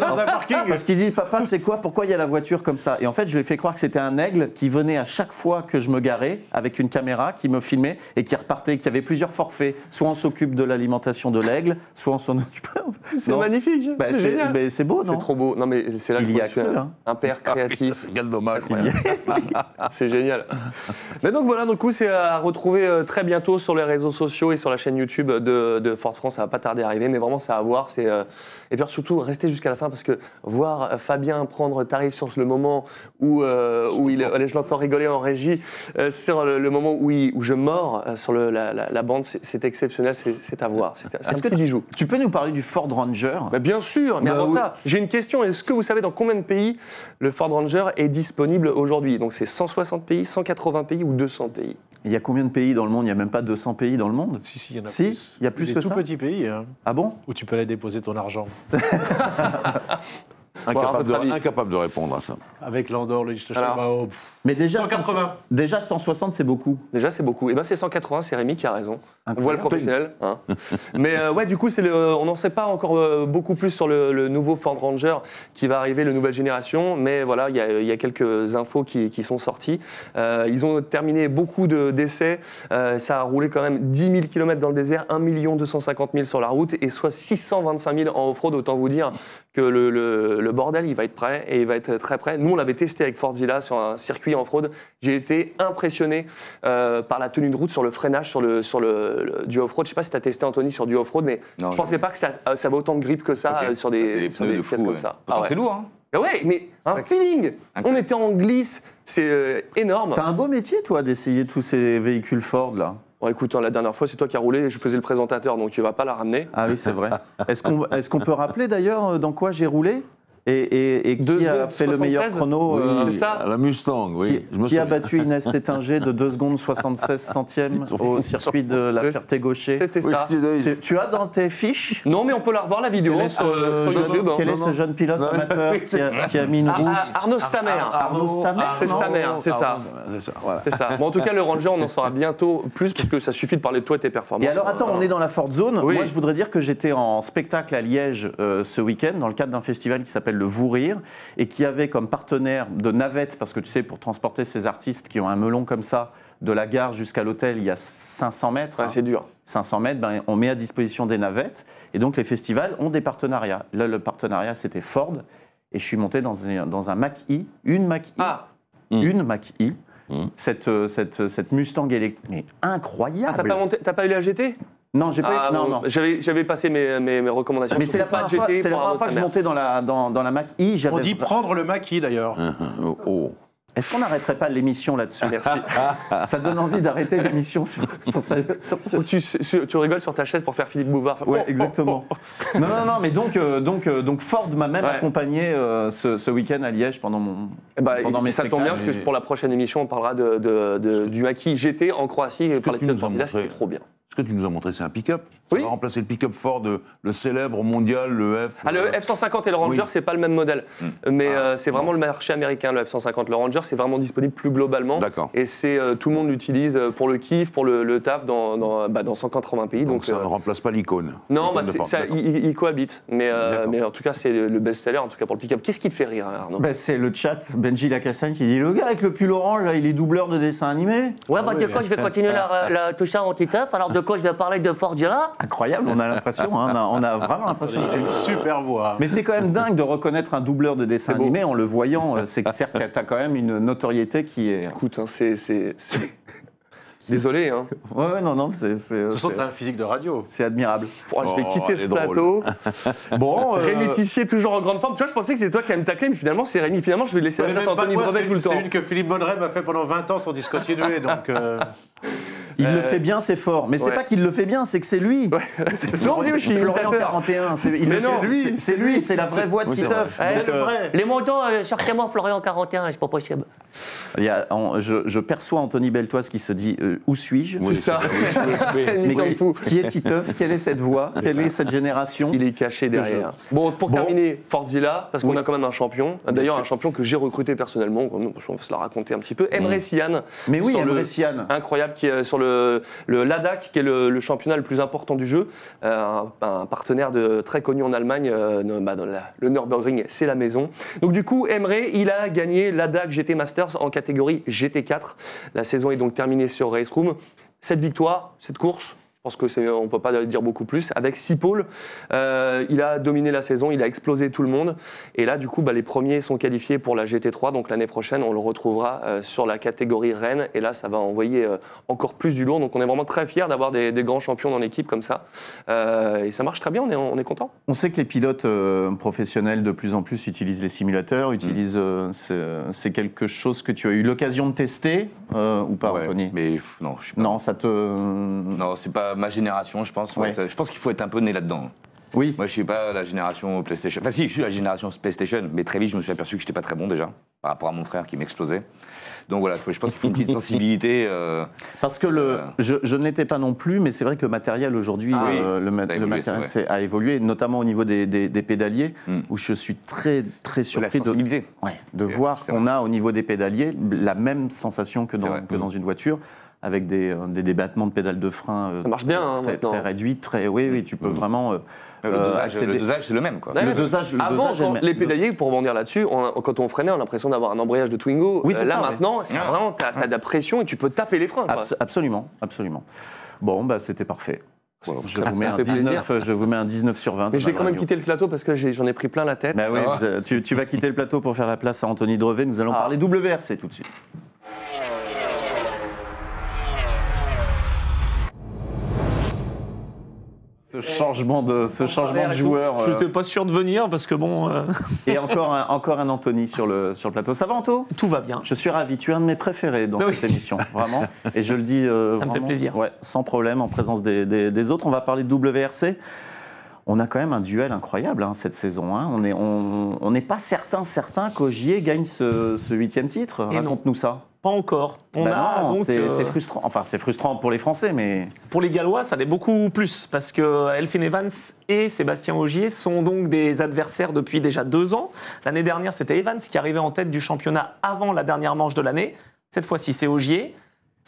dans un parking. Parce qu'il dit papa c'est quoi? Pourquoi il y a la voiture comme ça? Et en fait je lui ai fait croire que c'était un aigle qui venait à chaque fois que je me garais avec une caméra qui me filmait et qui repartait. Qu'il y avait plusieurs forfaits. Soit on s'occupe de l'alimentation de l'aigle, soit on s'en occupe. C'est magnifique. C'est génial. Mais c'est beau, non? C'est trop beau. Non mais c'est là il y a que un père créatif. Quel dommage. C'est génial. Mais donc voilà, du coup c'est à retrouver très bientôt sur les réseaux sociaux et sur la chaîne YouTube de Ford France. Ça va pas tarder à arriver, mais vraiment c'est à voir. Et puis surtout restez jusqu'à la fin parce que voir Fabien prendre tarif sur le moment où je l'entends rigoler en régie, sur le moment où je mords sur la bande, c'est exceptionnel, c'est à voir. C'est un petit bijou. Tu peux nous parler du Ford Ranger? Bien sûr, mais avant ça, j'ai une question. Est-ce que vous savez dans combien de pays le Ford Ranger est disponible aujourd'hui? Donc c'est 160 pays, 180 pays ou 200 pays? Il y a combien de pays dans le monde? Il n'y a même pas 200 pays dans le monde? Si, il y en a plus. Il y a plus que ça? Des tout petits pays. Ah bon? Où tu peux aller déposer ton argent. Incapable de répondre à ça. Avec l'Andorre, le Liechtenstein. Mais déjà, 180. Déjà 160, c'est beaucoup. Déjà, c'est beaucoup. Et ben c'est 180, c'est Rémi qui a raison. On voit le professionnel. Hein. Mais ouais, du coup, on n'en sait pas encore beaucoup plus sur le nouveau Ford Ranger qui va arriver, la nouvelle génération. Mais voilà, il y a quelques infos qui sont sorties. Ils ont terminé beaucoup d'essais. Ça a roulé quand même 10 000 km dans le désert, 1 250 000 sur la route et soit 625 000 en off-road. Autant vous dire que le bordel, il va être prêt et il va être très prêt. Nous, on l'avait testé avec Fordzilla sur un circuit off-road. J'ai été impressionné par la tenue de route, sur le freinage, sur du off-road. Je ne sais pas si tu as testé, Anthony, sur du off-road, mais je ne pensais pas que ça avait autant de grip que ça sur des pièces comme ça. C'est lourd, hein. Ouais, mais un feeling. On était en glisse, c'est énorme. T'as un beau métier, toi, d'essayer tous ces véhicules Ford, là. Bon, écoute, la dernière fois, c'est toi qui as roulé, je faisais le présentateur, donc tu vas pas la ramener. Ah oui, c'est vrai. Est-ce qu'on peut rappeler, d'ailleurs, dans quoi j'ai roulé et qui a fait le meilleur chrono c'est ça. La Mustang, oui. Qui a battu Inès Tétinger de 2 secondes 76 centièmes au circuit de la Ferté-Gaucher. C'était ça. Tu as dans tes fiches? Non, mais on peut la revoir, la vidéo, sur YouTube. Quel est ce jeune pilote amateur qui a mis une rousse? Arnaud Stamer. Arnaud Stamer. C'est Stamer, c'est ça. C'est ça. Bon, en tout cas, le Ranger, on en saura bientôt plus, parce que ça suffit de parler de toi et tes performances. Et alors, attends, on est dans la Ford Zone. Oui. Moi, je voudrais dire que j'étais en spectacle à Liège ce week-end, dans le cadre d'un festival qui s'appelle le Vourir, et qui avait comme partenaire de navettes, parce que tu sais, pour transporter ces artistes qui ont un melon comme ça, de la gare jusqu'à l'hôtel, il y a 500 mètres. Ouais, c'est dur. 500 mètres, ben, on met à disposition des navettes. Et donc, les festivals ont des partenariats. Là, le partenariat, c'était Ford. Et je suis monté dans un Mach-E, une Mach-E. Ah. Une Mach-E. Cette Mustang électrique. Mais incroyable. T'as pas eu la GT? Non, j'ai pas. Non. J'avais passé mes recommandations. Mais c'est la première fois que je montais dans la Mach-E. On dit prendre le Mach-E d'ailleurs. Est-ce qu'on n'arrêterait pas l'émission là-dessus? Merci. Ça donne envie d'arrêter l'émission sur ça. Tu rigoles sur ta chaise pour faire Philippe Bouvard. Ouais, exactement. Non, mais donc Ford m'a même accompagné ce week-end à Liège pendant mes spectacles. Ça tombe bien parce que pour la prochaine émission, on parlera du Mach-E GT en Croatie. Par les pilotes Fordzilla, c'était trop bien. Ce que tu nous as montré, c'est un pick-up. Ça va remplacer le pick-up Ford, le célèbre mondial, le F. Le F-150 et le Ranger, c'est pas le même modèle. Mais c'est vraiment le marché américain, le F-150. Le Ranger, c'est vraiment disponible plus globalement. D'accord. Et tout le monde l'utilise pour le kiff, pour le taf dans 180 pays. Donc ça ne remplace pas l'icône. Non, il cohabite. Mais en tout cas, c'est le best-seller, en tout cas pour le pick-up. Qu'est-ce qui te fait rire, Arnaud? C'est le chat, Benji Lacassagne, qui dit: le gars avec le pull orange, là, il est doubleur de dessin animé. Ouais, de quoi je vais continuer tout ça anti-teuf. Alors de quoi je vais parler de Fordzilla? Incroyable, on a l'impression, on a vraiment l'impression que c'est une super voix. Mais c'est quand même dingue de reconnaître un doubleur de dessin animé en le voyant. C'est que tu as quand même une notoriété qui est. Écoute, c'est désolé. Hein. Ouais, non, c'est. De toute façon, tu as un physique de radio. C'est admirable. Je vais quitter ce plateau. Bon, Rémi Tissier, toujours en grande forme. Tu vois, je pensais que c'était toi qui allais me tacler, mais finalement, c'est Rémi. Finalement, je vais laisser la place à Anthony Brevet tout le temps. C'est une que Philippe Bonneret m'a fait pendant 20 ans sans discontinuer, donc. Il le fait bien, c'est fort. Mais c'est pas qu'il le fait bien, c'est que c'est lui. C'est Florian 41. C'est lui, c'est la vraie voix de Titeuf. Les motos, sortez-moi Florian 41, c'est pas possible. Je perçois Anthony Beltoise qui se dit où suis-je? C'est ça. Mais qui est Titeuf? Quelle est cette voix? Quelle est cette génération? Il est caché derrière. Bon, pour terminer, Fordzilla, parce qu'on a quand même un champion. D'ailleurs, un champion que j'ai recruté personnellement. On va se la raconter un petit peu. Emre Sian. Mais oui, Emre Sian. Incroyable, qui est sur le LADAC, qui est le championnat le plus important du jeu. Un partenaire très connu en Allemagne. Le Nürburgring, c'est la maison. Donc du coup, Emre, il a gagné l'ADAC GT Masters en catégorie GT4. La saison est donc terminée sur Race Room. Cette victoire, cette course, je pense qu'on ne peut pas dire beaucoup plus. Avec 6 pôles, il a dominé la saison, il a explosé tout le monde. Et là, du coup, les premiers sont qualifiés pour la GT3. Donc l'année prochaine, on le retrouvera sur la catégorie Rennes. Et là, ça va envoyer encore plus du lourd. Donc on est vraiment très fiers d'avoir des grands champions dans l'équipe comme ça. Et ça marche très bien, on est content. On sait que les pilotes professionnels de plus en plus utilisent les simulateurs, c'est quelque chose que tu as eu l'occasion de tester ou pas, Anthony? Mais non, je suis pas. Non, ça te... Non, c'est pas ma génération, je pense. Je pense qu'il faut être un peu né là-dedans. Oui. Moi, je suis pas la génération PlayStation. Enfin, si, je suis la génération PlayStation, mais très vite, je me suis aperçu que j'étais pas très bon déjà. par rapport à mon frère qui m'explosait. Donc voilà, je pense qu'il faut une petite sensibilité. Parce que je ne l'étais pas non plus, mais c'est vrai que le matériel aujourd'hui, le matériel a évolué, notamment au niveau des pédaliers, où je suis très très surpris de voir qu'on a au niveau des pédaliers la même sensation que dans une voiture, avec des battements de pédales de frein ça marche bien, très réduits, oui, tu peux vraiment. Le dosage, c'est le même. Quoi. Le dosage les pédaliers, pour rebondir là-dessus, quand on freinait, on a l'impression d'avoir un embrayage de Twingo. Oui, là, maintenant, c'est vraiment, tu as de la pression et tu peux taper les freins. Absolument. Bon, c'était parfait. Je vous mets un 19 sur 20. Mais je vais quand même quitter le plateau parce que j'en ai pris plein la tête. Bah oui, tu vas quitter le plateau pour faire la place à Anthony Drevet. Nous allons parler WRC tout de suite. Ce changement de joueur. Je n'étais pas sûr de venir parce que bon. Et encore un Anthony sur le plateau. Ça va, Anto ? Tout va bien. Je suis ravi. Tu es un de mes préférés dans cette émission, vraiment. Et je le dis. Ça me fait plaisir. Ouais, sans problème, en présence des autres. On va parler de WRC. On a quand même un duel incroyable cette saison. On n'est pas certain qu'Ogier gagne ce 8e titre. Raconte-nous ça. Pas encore. C'est frustrant. Enfin, c'est frustrant pour les Français, mais... Pour les Gallois, ça l'est beaucoup plus, parce que Elfyn Evans et Sébastien Ogier sont donc des adversaires depuis déjà 2 ans. L'année dernière, c'était Evans qui arrivait en tête du championnat avant la dernière manche de l'année. Cette fois-ci, c'est Ogier.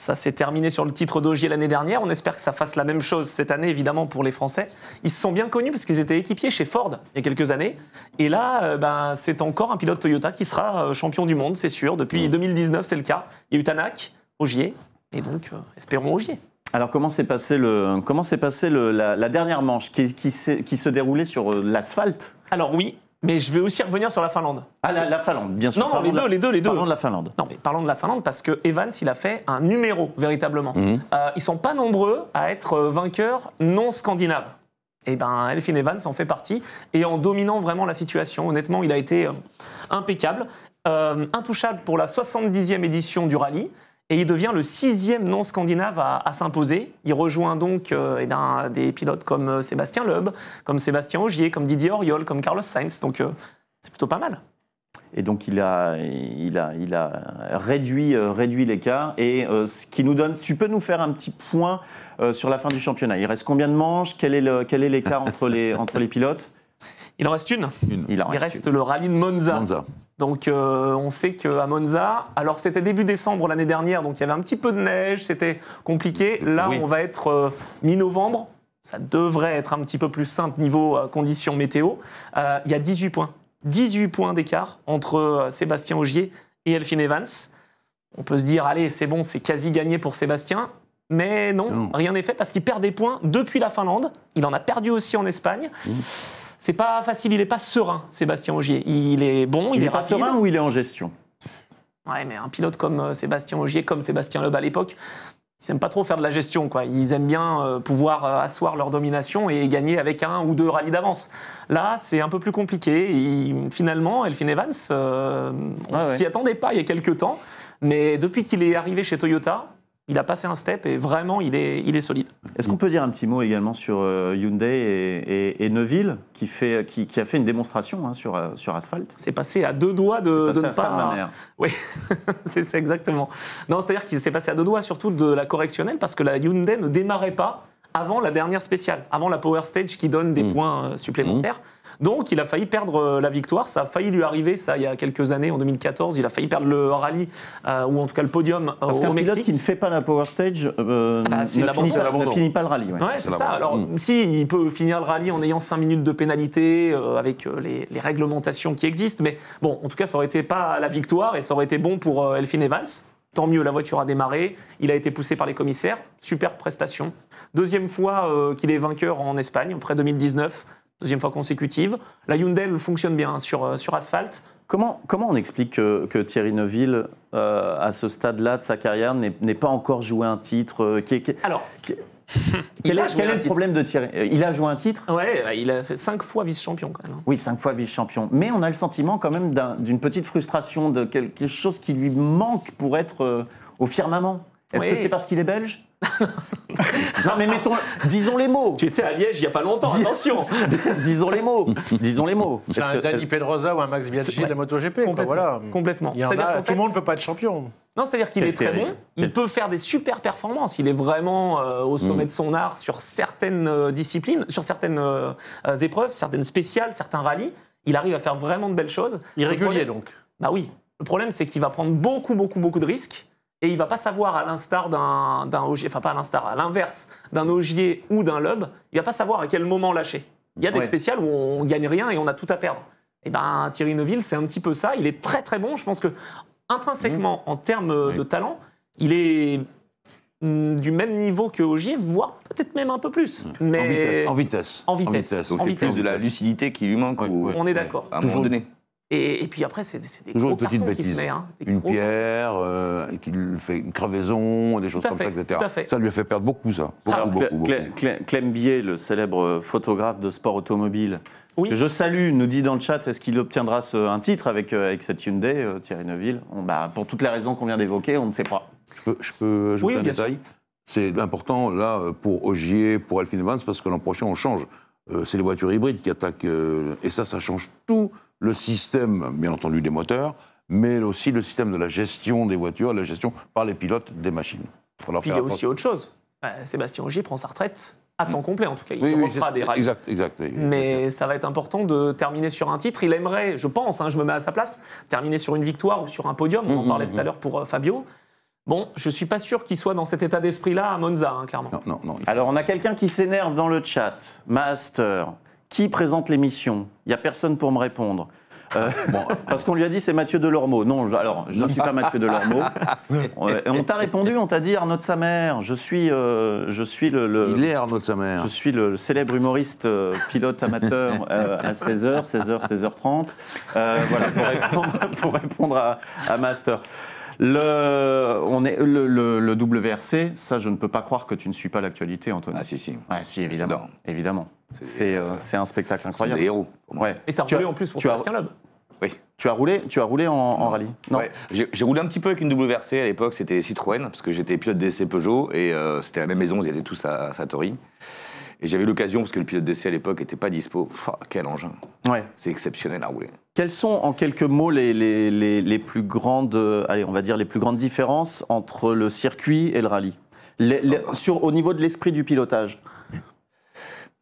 Ça s'est terminé sur le titre d'Ogier l'année dernière. On espère que ça fasse la même chose cette année, évidemment, pour les Français. Ils se sont bien connus parce qu'ils étaient équipiers chez Ford il y a quelques années. Et là, c'est encore un pilote Toyota qui sera champion du monde, c'est sûr. Depuis 2019, c'est le cas. Il y a eu Tanak, Ogier, et donc espérons Ogier. Alors, comment s'est passé la dernière manche qui se déroulait sur l'asphalte ? Alors oui. Mais je vais aussi revenir sur la Finlande. La Finlande, bien sûr. Non, les deux. Parlons de la Finlande. Non, mais parlons de la Finlande parce que Evans, il a fait un numéro, véritablement. Ils sont pas nombreux à être vainqueurs non scandinaves. Et ben, Elfyn Evans en fait partie, et en dominant vraiment la situation. Honnêtement, il a été impeccable. Intouchable pour la 70e édition du rallye. Et il devient le 6e non-scandinave à s'imposer. Il rejoint donc des pilotes comme Sébastien Loeb, comme Sébastien Ogier, comme Didier Auriol, comme Carlos Sainz. Donc c'est plutôt pas mal. Et donc il a réduit l'écart. Et ce qui nous donne, tu peux nous faire un petit point sur la fin du championnat. Il reste combien de manches ? Quel est l'écart entre les pilotes ? Il en reste une. Il reste le rallye de Monza. Donc on sait qu'à Monza, alors c'était début décembre l'année dernière, donc il y avait un petit peu de neige, c'était compliqué. Là, on va être mi-novembre, ça devrait être un petit peu plus simple niveau conditions météo. Il y a 18 points. 18 points d'écart entre Sébastien Ogier et Elfyn Evans. On peut se dire, allez, c'est bon, c'est quasi gagné pour Sébastien. Mais non, rien n'est fait parce qu'il perd des points depuis la Finlande. Il en a perdu aussi en Espagne. C'est pas facile, il n'est pas serein, Sébastien Ogier. Il est bon, il est pas rapide. Serein ou il est en gestion ? Ouais, mais un pilote comme Sébastien Ogier, comme Sébastien Loeb à l'époque, ils n'aiment pas trop faire de la gestion, quoi. Ils aiment bien pouvoir asseoir leur domination et gagner avec 1 ou 2 rallyes d'avance. Là, c'est un peu plus compliqué. Et finalement, Elfyn Evans, on s'y attendait pas il y a quelques temps, mais depuis qu'il est arrivé chez Toyota, il a passé un step et vraiment, il est solide. Est-ce qu'on peut dire un petit mot également sur Hyundai et Neuville, qui a fait une démonstration sur asphalte ? C'est passé à 2 doigts de ne pas... Oui, c'est exactement. Non, c'est-à-dire qu'il s'est passé à 2 doigts surtout de la correctionnelle parce que la Hyundai ne démarrait pas avant la dernière spéciale, avant la Power Stage qui donne des points supplémentaires. Donc, il a failli perdre la victoire. Ça a failli lui arriver, ça, il y a quelques années, en 2014. Il a failli perdre le rallye, ou en tout cas le podium au Mexique. Parce qu'un pilote qui ne fait pas la Power Stage ne finit pas le rallye. Ouais, c'est ça. Alors, si, il peut finir le rallye en ayant 5 minutes de pénalité, avec les réglementations qui existent. Mais bon, en tout cas, ça aurait été pas la victoire et ça aurait été bon pour Elfyn Evans. Tant mieux, la voiture a démarré. Il a été poussé par les commissaires. Super prestation. Deuxième fois qu'il est vainqueur en Espagne, après 2019. Deuxième fois consécutive. La Hyundai fonctionne bien sur asphalte. Comment on explique que Thierry Neuville, à ce stade-là de sa carrière, n'ait pas encore joué un titre Alors, quel est le problème de Thierry ? Il a joué un titre ? Ouais, il a fait 5 fois vice-champion quand même. Oui, 5 fois vice-champion. Mais on a le sentiment quand même d'une petite frustration, de quelque chose qui lui manque pour être au firmament. Est-ce que c'est parce qu'il est belge ? Non, mais disons les mots. Tu étais à Liège il n'y a pas longtemps, attention. Disons les mots. C'est un Dani Pedrosa ou un Max Biaggi de la MotoGP. Voilà. Complètement. Tout le monde ne peut pas être champion. Non, c'est-à-dire qu'il est très bon, il peut faire des super performances, il est vraiment au sommet de son art sur certaines disciplines, sur certaines épreuves, certaines spéciales, certains rallyes. Il arrive à faire vraiment de belles choses. Irrégulier donc. Bah oui. Le problème, c'est qu'il va prendre beaucoup de risques. Et il ne va pas savoir, à l'instar d'un Ogier, enfin pas à l'instar, à l'inverse d'un Ogier ou d'un Loeb, il ne va pas savoir à quel moment lâcher. Il y a des spéciales où on ne gagne rien et on a tout à perdre. Et ben Thierry Neuville, c'est un petit peu ça. Il est très bon. Je pense que intrinsèquement, en termes de talent, il est du même niveau que Ogier, voire peut-être même un peu plus. Mais En vitesse. Donc c'est plus de la lucidité qui lui manque. On est d'accord. À un moment donné. Et puis après, c'est des toujours gros une petite cartons qui se bêtise. met. Une pierre, qui lui fait une crevaison, des choses comme ça, etc. Tout à fait. Ça lui a fait perdre beaucoup, ça. Beaucoup. Clem Bier, le célèbre photographe de sport automobile, que je salue, nous dit dans le chat, est-ce qu'il obtiendra un titre avec cette Hyundai, Thierry Neuville? Pour toutes les raisons qu'on vient d'évoquer, on ne sait pas. Je peux ajouter un détail. C'est important, là, pour Ogier, pour Elfyn Evans, parce que l'an prochain, on change. C'est les voitures hybrides qui attaquent. Et ça change tout le système, bien entendu, des moteurs, mais aussi le système de la gestion des voitures, la gestion par les pilotes des machines. Puis il y a aussi autre chose. Sébastien Ogier prend sa retraite à temps complet, en tout cas. Il refera des rallyes. Exact. Mais ça va être important de terminer sur un titre. Il aimerait, je pense, je me mets à sa place, terminer sur une victoire ou sur un podium. On en parlait tout à l'heure pour Fabio. Bon, je ne suis pas sûr qu'il soit dans cet état d'esprit-là à Monza, clairement. Non. Alors, on a quelqu'un qui s'énerve dans le chat. Master, qui présente l'émission? Il n'y a personne pour me répondre. Parce qu'on lui a dit c'est Mathieu Delormeau. Non, je ne suis pas Mathieu Delormeau. On t'a répondu, on t'a dit Arnaud de sa mère. Je suis Il est Arnaud de sa mère. Je suis le célèbre humoriste pilote amateur à 16h, 16h30. Voilà, pour répondre à Master. Le WRC, ça, je ne peux pas croire que tu ne suis pas l'actualité, Anthony. Ah, si. Ouais, si, évidemment. C'est un spectacle incroyable. C'est des héros. Ouais. Et tu as roulé en plus pour Sébastien Loeb. Oui. Tu as roulé en rallye? Non. Ouais. J'ai roulé un petit peu avec une WRC à l'époque, c'était Citroën, parce que j'étais pilote d'essai Peugeot, et c'était la même maison, ils étaient tous à Satori. Et j'avais l'occasion, parce que le pilote d'essai à l'époque n'était pas dispo. Quel engin. Ouais. C'est exceptionnel à rouler. Quelles sont, en quelques mots, les plus grandes, on va dire les plus grandes différences entre le circuit et le rallye au niveau de l'esprit du pilotage?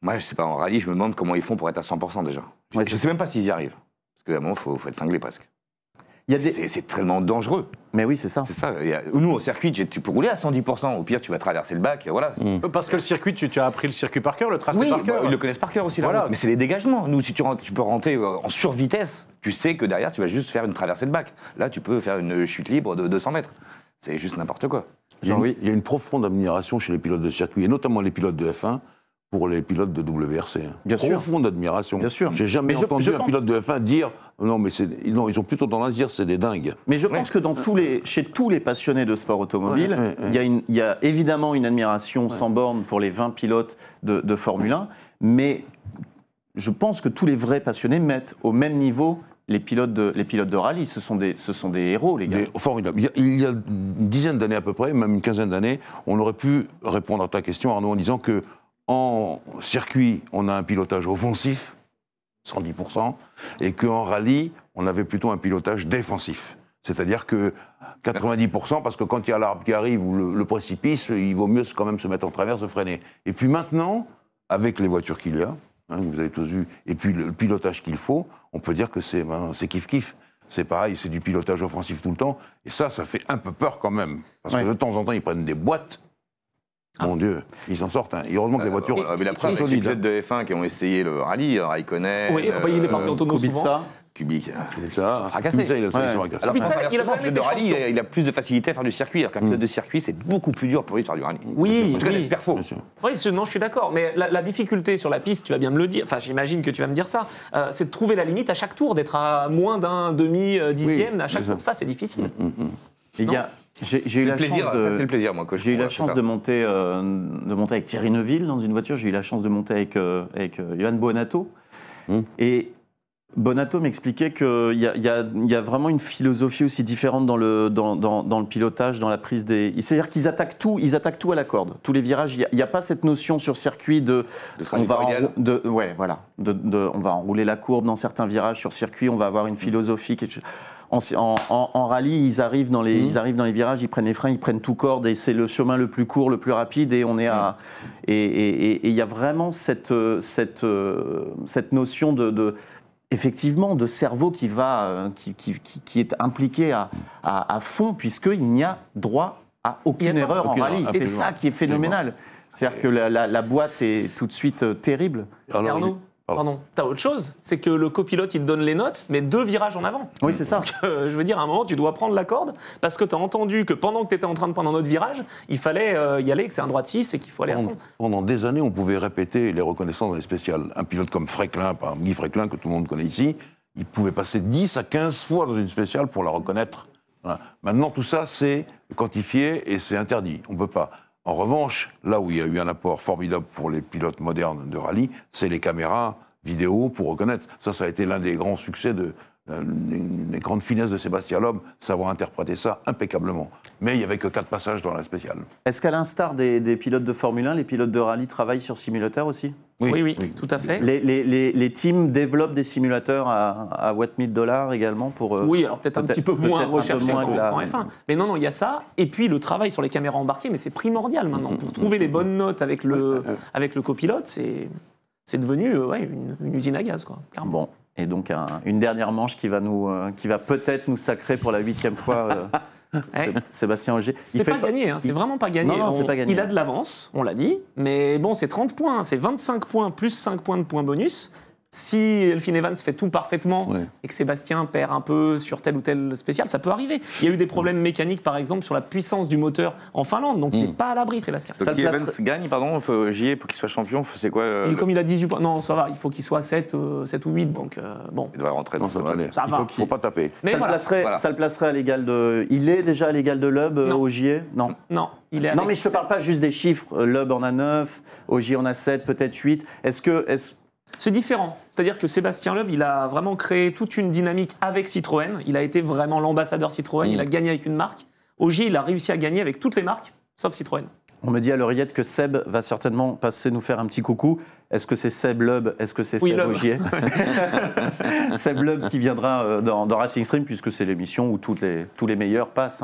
Moi, je sais pas, en rallye, je me demande comment ils font pour être à 100% déjà. Je ne sais même pas s'ils y arrivent. Parce qu'à un moment, il faut être cinglé presque. C'est tellement dangereux. Mais oui, c'est ça. C'est ça. Nous, au circuit, tu peux rouler à 100%. Au pire, tu vas traverser le bac. Voilà. Parce que le circuit, tu as appris le circuit par cœur, le tracé par cœur. Ils le connaissent par cœur aussi. Voilà. Mais c'est les dégagements. Nous, si tu peux rentrer en survitesse, tu sais que derrière, tu vas juste faire une traversée de bac. Là, tu peux faire une chute libre de 200 mètres. C'est juste n'importe quoi. Il y a une profonde admiration chez les pilotes de circuit, et notamment les pilotes de F1, pour les pilotes de WRC. Bien sûr. Profonde admiration. Bien sûr. J'ai jamais entendu un pilote de F1 dire non, ils ont plutôt tendance à dire c'est des dingues. Mais je pense que chez tous les passionnés de sport automobile, il y a évidemment une admiration sans borne pour les 20 pilotes de Formule 1, mais je pense que tous les vrais passionnés mettent au même niveau les pilotes de rallye. Ce sont des héros, les gars. Formidable. Il y a une dizaine d'années à peu près, même une quinzaine d'années, on aurait pu répondre à ta question, Arnaud, en disant que en circuit, on a un pilotage offensif, 110%, et qu'en rallye, on avait plutôt un pilotage défensif. C'est-à-dire que 90%, parce que quand il y a l'arbre qui arrive ou le précipice, il vaut mieux quand même se mettre en travers, se freiner. Et puis maintenant, avec les voitures qu'il y a, vous avez tous vu, et puis le pilotage qu'il faut, on peut dire que c'est kiff-kiff. C'est pareil, c'est du pilotage offensif tout le temps, et ça fait un peu peur quand même. Parce que de temps en temps, ils prennent des boîtes. Mon Dieu, ils s'en sortent. Et heureusement que les voitures sont solides. Les pilotes de F1 qui ont essayé le rallye, Raikkonen, il est parti en tonneau Kubica. Kubica, fracassé. Kubica, il a rallye, il a plus de facilité à faire du circuit. Alors qu'un pilote de circuit, c'est beaucoup plus dur pour lui de faire du rallye. Oui, en tout cas, des perfos. Oui, non, je suis d'accord. Mais la difficulté sur la piste, tu vas bien me le dire, enfin j'imagine que tu vas me dire ça, c'est de trouver la limite à chaque tour, d'être à moins d'un demi-dixième à chaque tour. Ça, c'est difficile. J'ai eu la chance c'est le plaisir, moi. J'ai eu la chance de monter avec Thierry Neuville dans une voiture. J'ai eu la chance de monter avec Johan Buonatto. Et Bonato m'expliquait qu'il y a vraiment une philosophie aussi différente dans le pilotage, dans la prise des... C'est-à-dire qu'ils attaquent tout à la corde. Tous les virages, il n'y a pas cette notion sur circuit de on va enrouler la courbe dans certains virages sur circuit, on va avoir une philosophie. En rallye, ils arrivent dans les virages, ils prennent les freins, ils prennent tout corde et c'est le chemin le plus court, le plus rapide et on est à... Et il y a vraiment cette notion effectivement, de cerveau qui est impliqué à fond, puisqu'il n'y a droit à aucune erreur en rallye. C'est ça qui est phénoménal. C'est-à-dire que la boîte est tout de suite terrible. Arnaud, pardon, t'as autre chose, c'est que le copilote, il te donne les notes, mais 2 virages en avant. Oui, c'est ça. Donc, je veux dire, à un moment, tu dois prendre la corde, parce que t'as entendu que pendant que t'étais en train de prendre un autre virage, il fallait y aller, que c'est un droitier et qu'il faut aller à fond. Pendant des années, on pouvait répéter les reconnaissances dans les spéciales. Un pilote comme Fréquelin, par exemple, Guy Fréquelin, que tout le monde connaît ici, il pouvait passer 10 à 15 fois dans une spéciale pour la reconnaître. Voilà. Maintenant, tout ça, c'est quantifié et c'est interdit. On ne peut pas. En revanche, là où il y a eu un apport formidable pour les pilotes modernes de rallye, c'est les caméras vidéo pour reconnaître. Ça a été l'un des grands succès les grandes finesses de Sébastien Loeb, savoir interpréter ça impeccablement. Mais il n'y avait que 4 passages dans la spéciale. Est-ce qu'à l'instar des pilotes de Formule 1, les pilotes de rallye travaillent sur simulateurs aussi ? Oui, tout à fait. Les teams développent des simulateurs à what $1000 également pour... oui, alors peut-être un petit peu moins recherché qu'en F1. Mais non, il y a ça. Et puis le travail sur les caméras embarquées, mais c'est primordial maintenant. Pour trouver les bonnes notes avec le copilote, c'est devenu une usine à gaz, quoi, clairement. Bon. Et donc une dernière manche qui va peut-être nous sacrer pour la 8e fois Sébastien Ogier. C'est pas gagné, c'est vraiment pas gagné. Non, c'est pas gagné. Il a de l'avance, on l'a dit, mais bon, c'est 30 points, c'est 25 points plus 5 points de points bonus. Si Elfyn Evans fait tout parfaitement et que Sébastien perd un peu sur tel ou tel spécial, ça peut arriver. Il y a eu des problèmes mécaniques, par exemple, sur la puissance du moteur en Finlande, donc il n'est pas à l'abri, Sébastien. Donc si Evans gagne, Ogier, pour qu'il soit champion, c'est quoi Comme il a 18 points, non, ça va, il faut qu'il soit 7 ou 8, donc bon. Il devrait rentrer dans ça va aller. Ça va. Il ne faut pas taper. Mais ça le placerait à l'égal de... Il est déjà à l'égal de Loeb, Ogier ? Non. Non, il est Non, mais je ne te parle pas juste des chiffres. Loeb en a 9, Ogier en a 7, peut-être 8. C'est différent. C'est-à-dire que Sébastien Loeb, il a vraiment créé toute une dynamique avec Citroën. Il a été vraiment l'ambassadeur Citroën. Il a gagné avec une marque. Ogier, il a réussi à gagner avec toutes les marques, sauf Citroën. On me dit à l'oreillette que Seb va certainement passer nous faire un petit coucou. Est-ce que c'est Seb Loeb ? Est-ce que c'est Seb Ogier ? Seb Loeb qui viendra dans Racing Stream, puisque c'est l'émission où tous les meilleurs passent.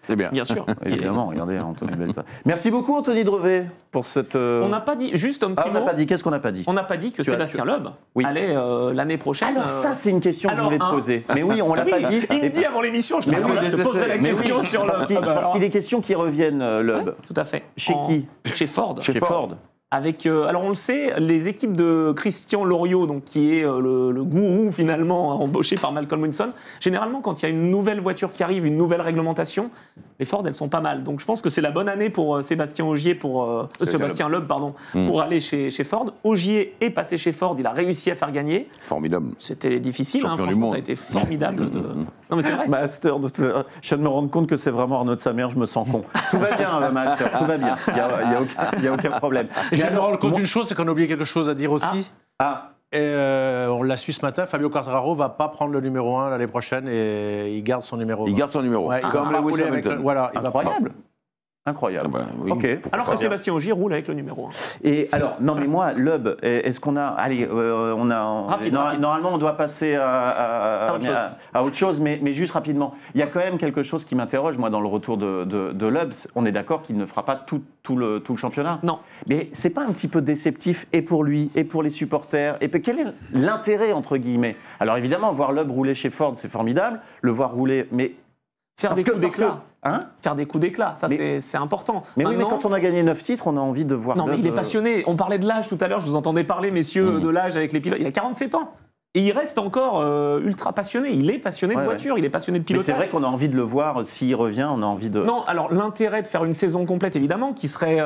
C'est bien. Bien sûr. Évidemment, regardez Anthony Belletin. Merci beaucoup Anthony Drevet pour cette... On n'a pas dit, juste un petit mot. On n'a pas dit, qu'est-ce qu'on n'a pas dit ? On n'a pas dit que Sébastien Loeb allait l'année prochaine... Alors ça, c'est une question que je voulais te poser. Mais oui, on ne l'a pas dit. Il me dit avant l'émission, je te poserai la question sur Loeb. Parce qu'il y a des questions qui reviennent, Loeb. Tout à fait. Chez qui ? Chez Ford. Chez Ford. Avec, alors on le sait, les équipes de Christian Loriot, donc qui est le gourou finalement embauché par Malcolm Wilson, généralement quand il y a une nouvelle voiture qui arrive, une nouvelle réglementation, les Ford elles sont pas mal. Donc je pense que c'est la bonne année pour Sébastien Ogier, Sébastien Loeb, pour aller chez Ford. Ogier est passé chez Ford, il a réussi à faire gagner. Formidable. C'était difficile, franchement ça a été formidable. Non mais c'est vrai. Master, je viens de me rendre compte que c'est vraiment Arnaud de sa mère, je me sens con. Tout va bien, Master, tout va bien. Il n'y a aucun problème. Je viens de me rendre compte d'une chose, c'est qu'on a oublié quelque chose à dire aussi. On l'a su ce matin, Fabio Quartararo va pas prendre le numéro 1 l'année prochaine et il garde son numéro 1. Il garde son numéro 1. Comme Lewis Hamilton. Voilà, incroyable. Incroyable. Oui, okay. Alors que Sébastien Ogier roule avec le numéro 1. Et alors, non mais moi, Loeb, est-ce qu'on a... Allez, normalement on doit passer à autre chose, mais juste rapidement. Il y a quand même quelque chose qui m'interroge, moi, dans le retour de Loeb. On est d'accord qu'il ne fera pas tout le championnat. Non. Mais c'est pas un petit peu déceptif, et pour lui, et pour les supporters, et puis, quel est l'intérêt, entre guillemets ? Alors évidemment, voir Loeb rouler chez Ford, c'est formidable. Le voir rouler, mais... Faire des coups d'éclat. Faire des coups d'éclat, ça c'est important. Mais maintenant, oui, mais quand on a gagné 9 titres, on a envie de voir... Non, mais il est passionné. On parlait de l'âge tout à l'heure, je vous entendais parler, messieurs, de l'âge avec les pilotes. Il a 47 ans. Et il reste encore ultra passionné. Il est passionné de voiture, il est passionné de pilotage. Mais c'est vrai qu'on a envie de le voir. S'il revient, on a envie de... Non, alors l'intérêt de faire une saison complète, évidemment, qui serait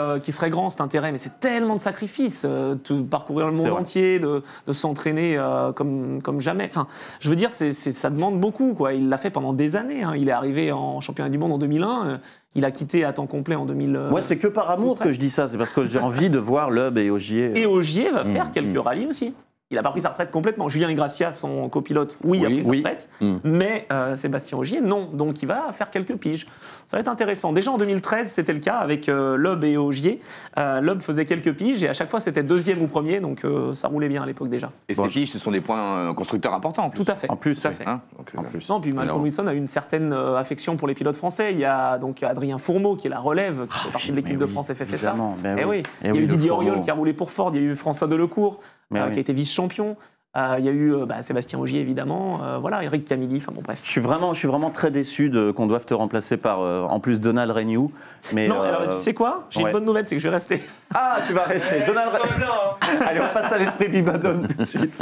grand cet intérêt, mais c'est tellement de sacrifices, de parcourir le monde entier, de s'entraîner comme jamais. Enfin, je veux dire, ça demande beaucoup, quoi. Il l'a fait pendant des années. Il est arrivé en championnat du monde en 2001. Il a quitté à temps complet en 2000. Moi, c'est que par amour que je dis ça. C'est parce que j'ai envie de voir Loeb et Ogier. Et Ogier va faire quelques rallyes aussi. Il n'a pas pris sa retraite complètement. Julien Ingrassia, son copilote, a pris sa retraite. Mais Sébastien Ogier, non. Donc il va faire quelques piges. Ça va être intéressant. Déjà en 2013, c'était le cas avec Loeb et Ogier. Loeb faisait quelques piges et à chaque fois, c'était deuxième ou premier. Donc ça roulait bien à l'époque déjà. Et ces piges, ce sont des points constructeurs importants. En plus. Tout à fait. En plus, tout à fait. Hein, en plus. Non, puis Malcolm Wilson a une certaine affection pour les pilotes français. Il y a donc Adrien Fourmeau, qui est la relève, qui fait partie de l'équipe de France FFSA. Et oui. Il y a eu Didier Auriol qui a roulé pour Ford. Il y a eu François Delecourt, qui a été vice-champion. Il y a eu Sébastien Ogier, évidemment. Eric Camilli. Enfin bon, bref. Je suis vraiment très déçu qu'on doive te remplacer par, en plus, Donald Renew. Mais non, alors tu sais quoi? J'ai une bonne nouvelle, c'est que je vais rester. Ah, tu vas rester. Donald Renew. Allez, on passe à l'esprit Bibadon tout de suite.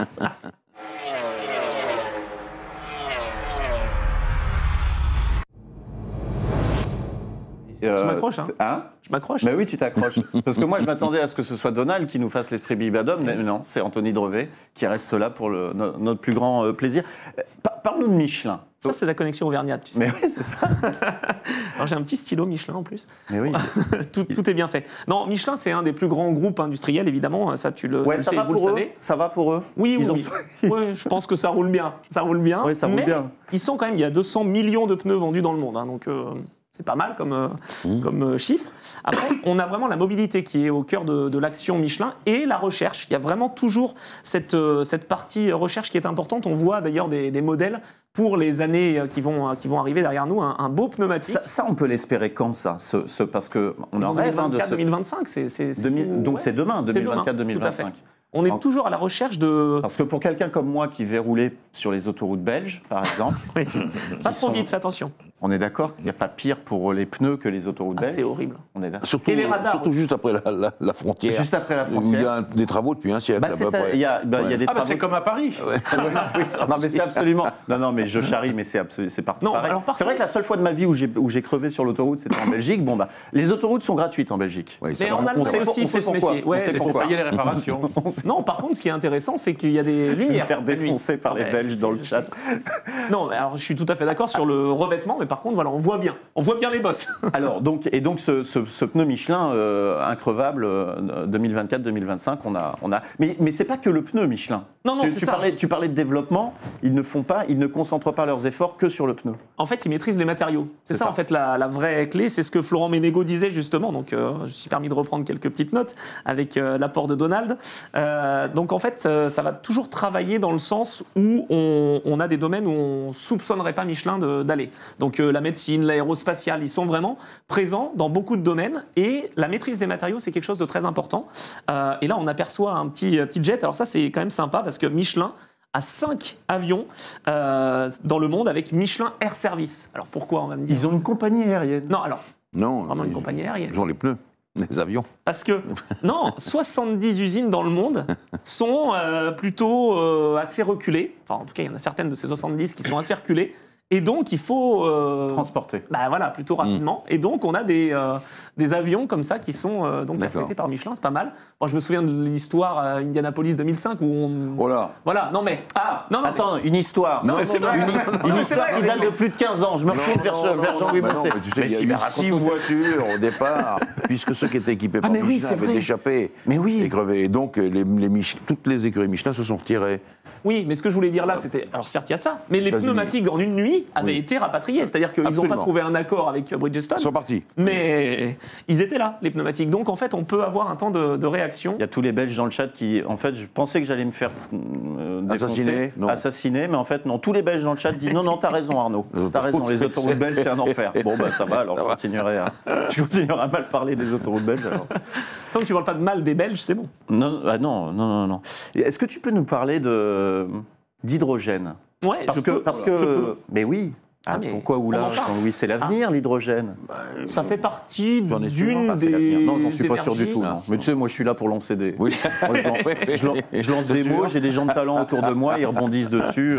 Je m'accroche, hein. Je m'accroche. Mais oui, tu t'accroches. Parce que moi, je m'attendais à ce que ce soit Donald qui nous fasse l'esprit Bibadon, mais non, c'est Anthony Drevet qui reste là pour notre plus grand plaisir. Parle-nous de Michelin. Ça, c'est la connexion auvergnate, tu sais. Mais oui, c'est ça. Alors, j'ai un petit stylo Michelin en plus. Mais oui. tout est bien fait. Non, Michelin, c'est un des plus grands groupes industriels, évidemment. Ça, tu le sais, vous le savez. Ça va pour eux. Oui. Ouais, je pense que ça roule bien. Ça roule bien. Oui, ça roule bien. Ils sont quand même, il y a 200 millions de pneus vendus dans le monde. Donc, c'est pas mal comme chiffre. Après, on a vraiment la mobilité qui est au cœur de l'action Michelin et la recherche. Il y a vraiment toujours cette partie recherche qui est importante. On voit d'ailleurs des modèles pour les années qui vont arriver derrière nous, un beau pneumatique. Ça, on peut l'espérer quand, ça parce qu'on en rêve. 2024-2025, donc c'est demain, 2024-2025. On est toujours à la recherche de... Parce que pour quelqu'un comme moi qui veut rouler sur les autoroutes belges, par exemple... Oui. Pas trop vite, fais attention. On est d'accord qu'il n'y a pas pire pour les pneus que les autoroutes belges. C'est horrible. On est d'accord. Surtout, juste après la frontière. Juste après la frontière. Il y a des travaux depuis un siècle. Il y a des travaux. C'est comme à Paris. Non, mais c'est absolument... Non, mais je charrie, mais c'est partout pareil. C'est vrai que la seule fois de ma vie où j'ai crevé sur l'autoroute, c'était en Belgique. Bon, les autoroutes sont gratuites en Belgique. Mais en Allemagne aussi, il faut se méfier. C'est pour payer les réparations. Non, par contre, ce qui est intéressant, c'est qu'il y a des lumières. Je vais me faire défoncer par les Belges dans le chat. Non, alors je suis tout à fait d'accord sur le revêtement, mais par contre, voilà, on voit bien les bosses. Alors, donc ce pneu Michelin increvable 2024-2025, on a. Mais c'est pas que le pneu Michelin. Non, tu parlais de développement. Ils ne concentrent pas leurs efforts que sur le pneu. En fait, ils maîtrisent les matériaux. C'est ça, en fait, la vraie clé. C'est ce que Florent Ménégo disait justement. Donc, je me suis permis de reprendre quelques petites notes avec l'apport de Donald. Donc, en fait, ça va toujours travailler dans le sens où on a des domaines où on soupçonnerait pas Michelin d'aller. Donc, la médecine, l'aérospatiale, ils sont vraiment présents dans beaucoup de domaines. Et la maîtrise des matériaux, c'est quelque chose de très important. Et là, on aperçoit un petit jet. Alors ça, c'est quand même sympa parce que Michelin a 5 avions dans le monde avec Michelin Air Service. Alors pourquoi, on va me dire? Ils ont une compagnie aérienne. Non, vraiment une compagnie aérienne. Ils ont les pneus, les avions. Parce que, 70 usines dans le monde sont plutôt assez reculées. Enfin, en tout cas, il y en a certaines de ces 70 qui sont assez reculées. Et donc, il faut... transporter. Plutôt rapidement. Et donc, on a des avions comme ça qui sont donc affectés par Michelin, c'est pas mal. Moi, je me souviens de l'histoire Indianapolis 2005 où on... Voilà, non mais... Attends, une histoire. Non, mais c'est vrai. Une histoire qui date de plus de 15 ans. Je me retourne vers Jean-Louis Bourset. Il y a eu 6 voitures au départ, puisque ceux qui étaient équipés par Michelin avaient échappé et crevé. Et donc, toutes les écuries Michelin se sont retirées. Oui, mais ce que je voulais dire là, c'était... Alors certes, il y a ça, mais les pneumatiques en une nuit avaient été rapatriés. C'est-à-dire qu'ils n'ont pas trouvé un accord avec Bridgestone. Ils sont partis. Mais ils étaient là, les pneumatiques. Donc en fait, on peut avoir un temps de réaction. Il y a tous les Belges dans le chat qui... En fait, je pensais que j'allais me faire assassiner, mais en fait, non. Tous les Belges dans le chat disent non, t'as raison Arnaud. T'as raison, les autoroutes belges, c'est un enfer. Bon, ça va, alors je continuerai à mal parler des autoroutes belges. Alors. Tant que tu ne parles pas de mal des Belges, c'est bon. Non. Est-ce que tu peux nous parler d'hydrogène? Ouais, parce que. Mais oui. Pourquoi oula, Jean-Louis, c'est l'avenir, l'hydrogène. Ça fait partie d'une des... Non, j'en suis pas sûr du tout. Non. Mais tu sais, moi, je suis là pour lancer des... Oui. je lance des mots, j'ai des gens de talent autour de moi, ils rebondissent dessus.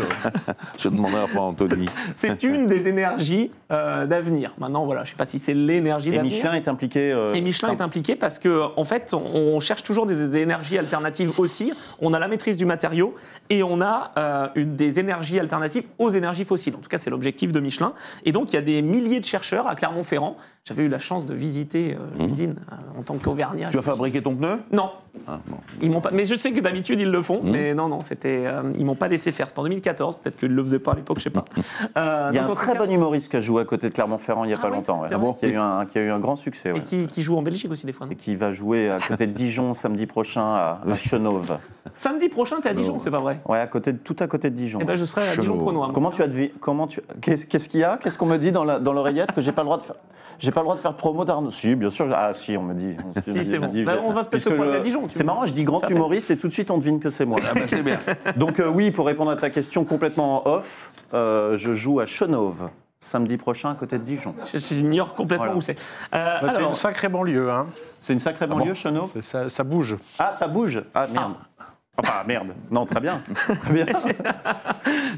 Je demanderai après à Anthony. C'est une des énergies d'avenir. Maintenant, voilà, je ne sais pas si c'est l'énergie d'avenir. Et Michelin est impliqué... Et Michelin est impliqué parce qu'en fait, on cherche toujours des énergies alternatives aussi. On a la maîtrise du matériau et on a des énergies alternatives aux énergies fossiles. En tout cas, c'est l'objectif de Michelin. Et donc, il y a des milliers de chercheurs à Clermont-Ferrand. J'avais eu la chance de visiter l'usine en tant qu'auvergnat. Tu as fabriqué ton pneu? Non. Ah, bon. Ils m'ont pas... Mais je sais que d'habitude, ils le font. Mais non, ils m'ont pas laissé faire. C'était en 2014. Peut-être qu'ils ne le faisaient pas à l'époque, je sais pas. Il y a un très bon humoriste qui a joué à côté de Clermont-Ferrand il n'y a pas longtemps. Ouais. Qui a eu un grand succès. Ouais. Et qui joue en Belgique aussi des fois. Non, et qui va jouer à côté de Dijon samedi prochain à Chenauve. Samedi prochain, tu es à Dijon, c'est pas vrai? Ouais, tout à côté de Dijon. Eh ben, je serai à Dijon-Prenois. Qu'est-ce qu'il y a? Qu'est-ce qu'on me dit dans l'oreillette que j'ai pas le droit de faire? J'ai pas le droit de faire de promo d'Arnaud. Si, bien sûr. Ah, si, on me dit. Si, c'est bon. On va peut-être se croiser à Dijon. C'est marrant, je dis grand humoriste et tout de suite on devine que c'est moi. Ah, bah, c'est bien. Donc, oui, pour répondre à ta question complètement off, je joue à Chenauve samedi prochain à côté de Dijon. J'ignore complètement où c'est. C'est une sacrée banlieue. Hein. C'est une sacrée banlieue, Chenauve? Ça bouge. Ah, ça bouge? Ah, merde. Enfin, merde. Non, très bien. Très bien.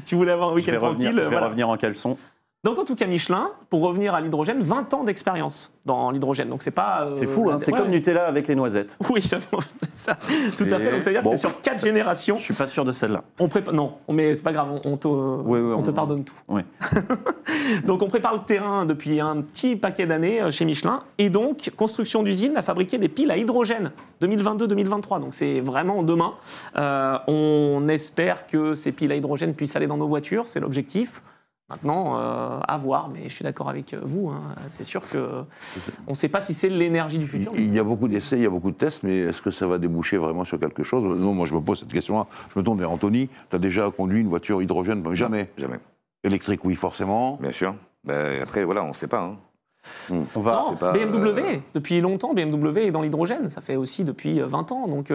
Tu voulais avoir un week-end tranquille. Je vais revenir en caleçon. Donc en tout cas, Michelin, pour revenir à l'hydrogène, 20 ans d'expérience dans l'hydrogène. Donc c'est pas... c'est fou, hein, c'est comme Nutella avec les noisettes. Oui, c'est ça. Tout à fait. Donc c'est-à-dire que c'est sur 4 générations. Je suis pas sûr de celle-là. Non, mais c'est pas grave, on te pardonne tout. Oui. Donc on prépare le terrain depuis un petit paquet d'années chez Michelin. Et donc, construction d'usine à fabriquer des piles à hydrogène 2022-2023. Donc c'est vraiment demain. On espère que ces piles à hydrogène puissent aller dans nos voitures, c'est l'objectif. Maintenant, à voir, mais je suis d'accord avec vous. Hein. C'est sûr qu'on ne sait pas si c'est l'énergie du futur. Il y a beaucoup d'essais, il y a beaucoup de tests, mais est-ce que ça va déboucher vraiment sur quelque chose? Non, moi je me pose cette question-là. Je me tourne vers Anthony. Tu as déjà conduit une voiture hydrogène? Jamais. Jamais. Électrique, oui, forcément. Bien sûr. Après, voilà, on ne sait pas. Hein. BMW, depuis longtemps, BMW est dans l'hydrogène. Ça fait aussi depuis 20 ans. Donc,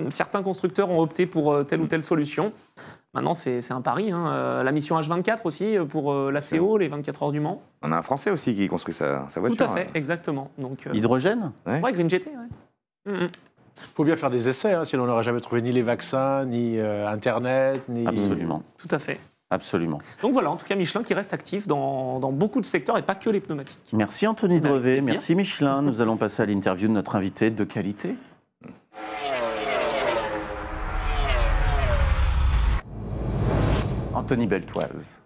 certains constructeurs ont opté pour telle ou telle solution. Maintenant, c'est un pari. Hein. La mission H24 aussi, pour la CO, les 24 heures du Mans. On a un Français aussi qui construit sa voiture. Tout à fait, exactement. Donc, hydrogène? Ouais, Green GT, ouais. Il faut bien faire des essais, hein, sinon on n'aurait jamais trouvé ni les vaccins, ni Internet, ni... Absolument. Tout à fait. Absolument. Donc voilà, en tout cas, Michelin qui reste actif dans beaucoup de secteurs et pas que les pneumatiques. Merci Anthony Drevet, merci Michelin. Nous allons passer à l'interview de notre invité de qualité. Anthony Beltoise,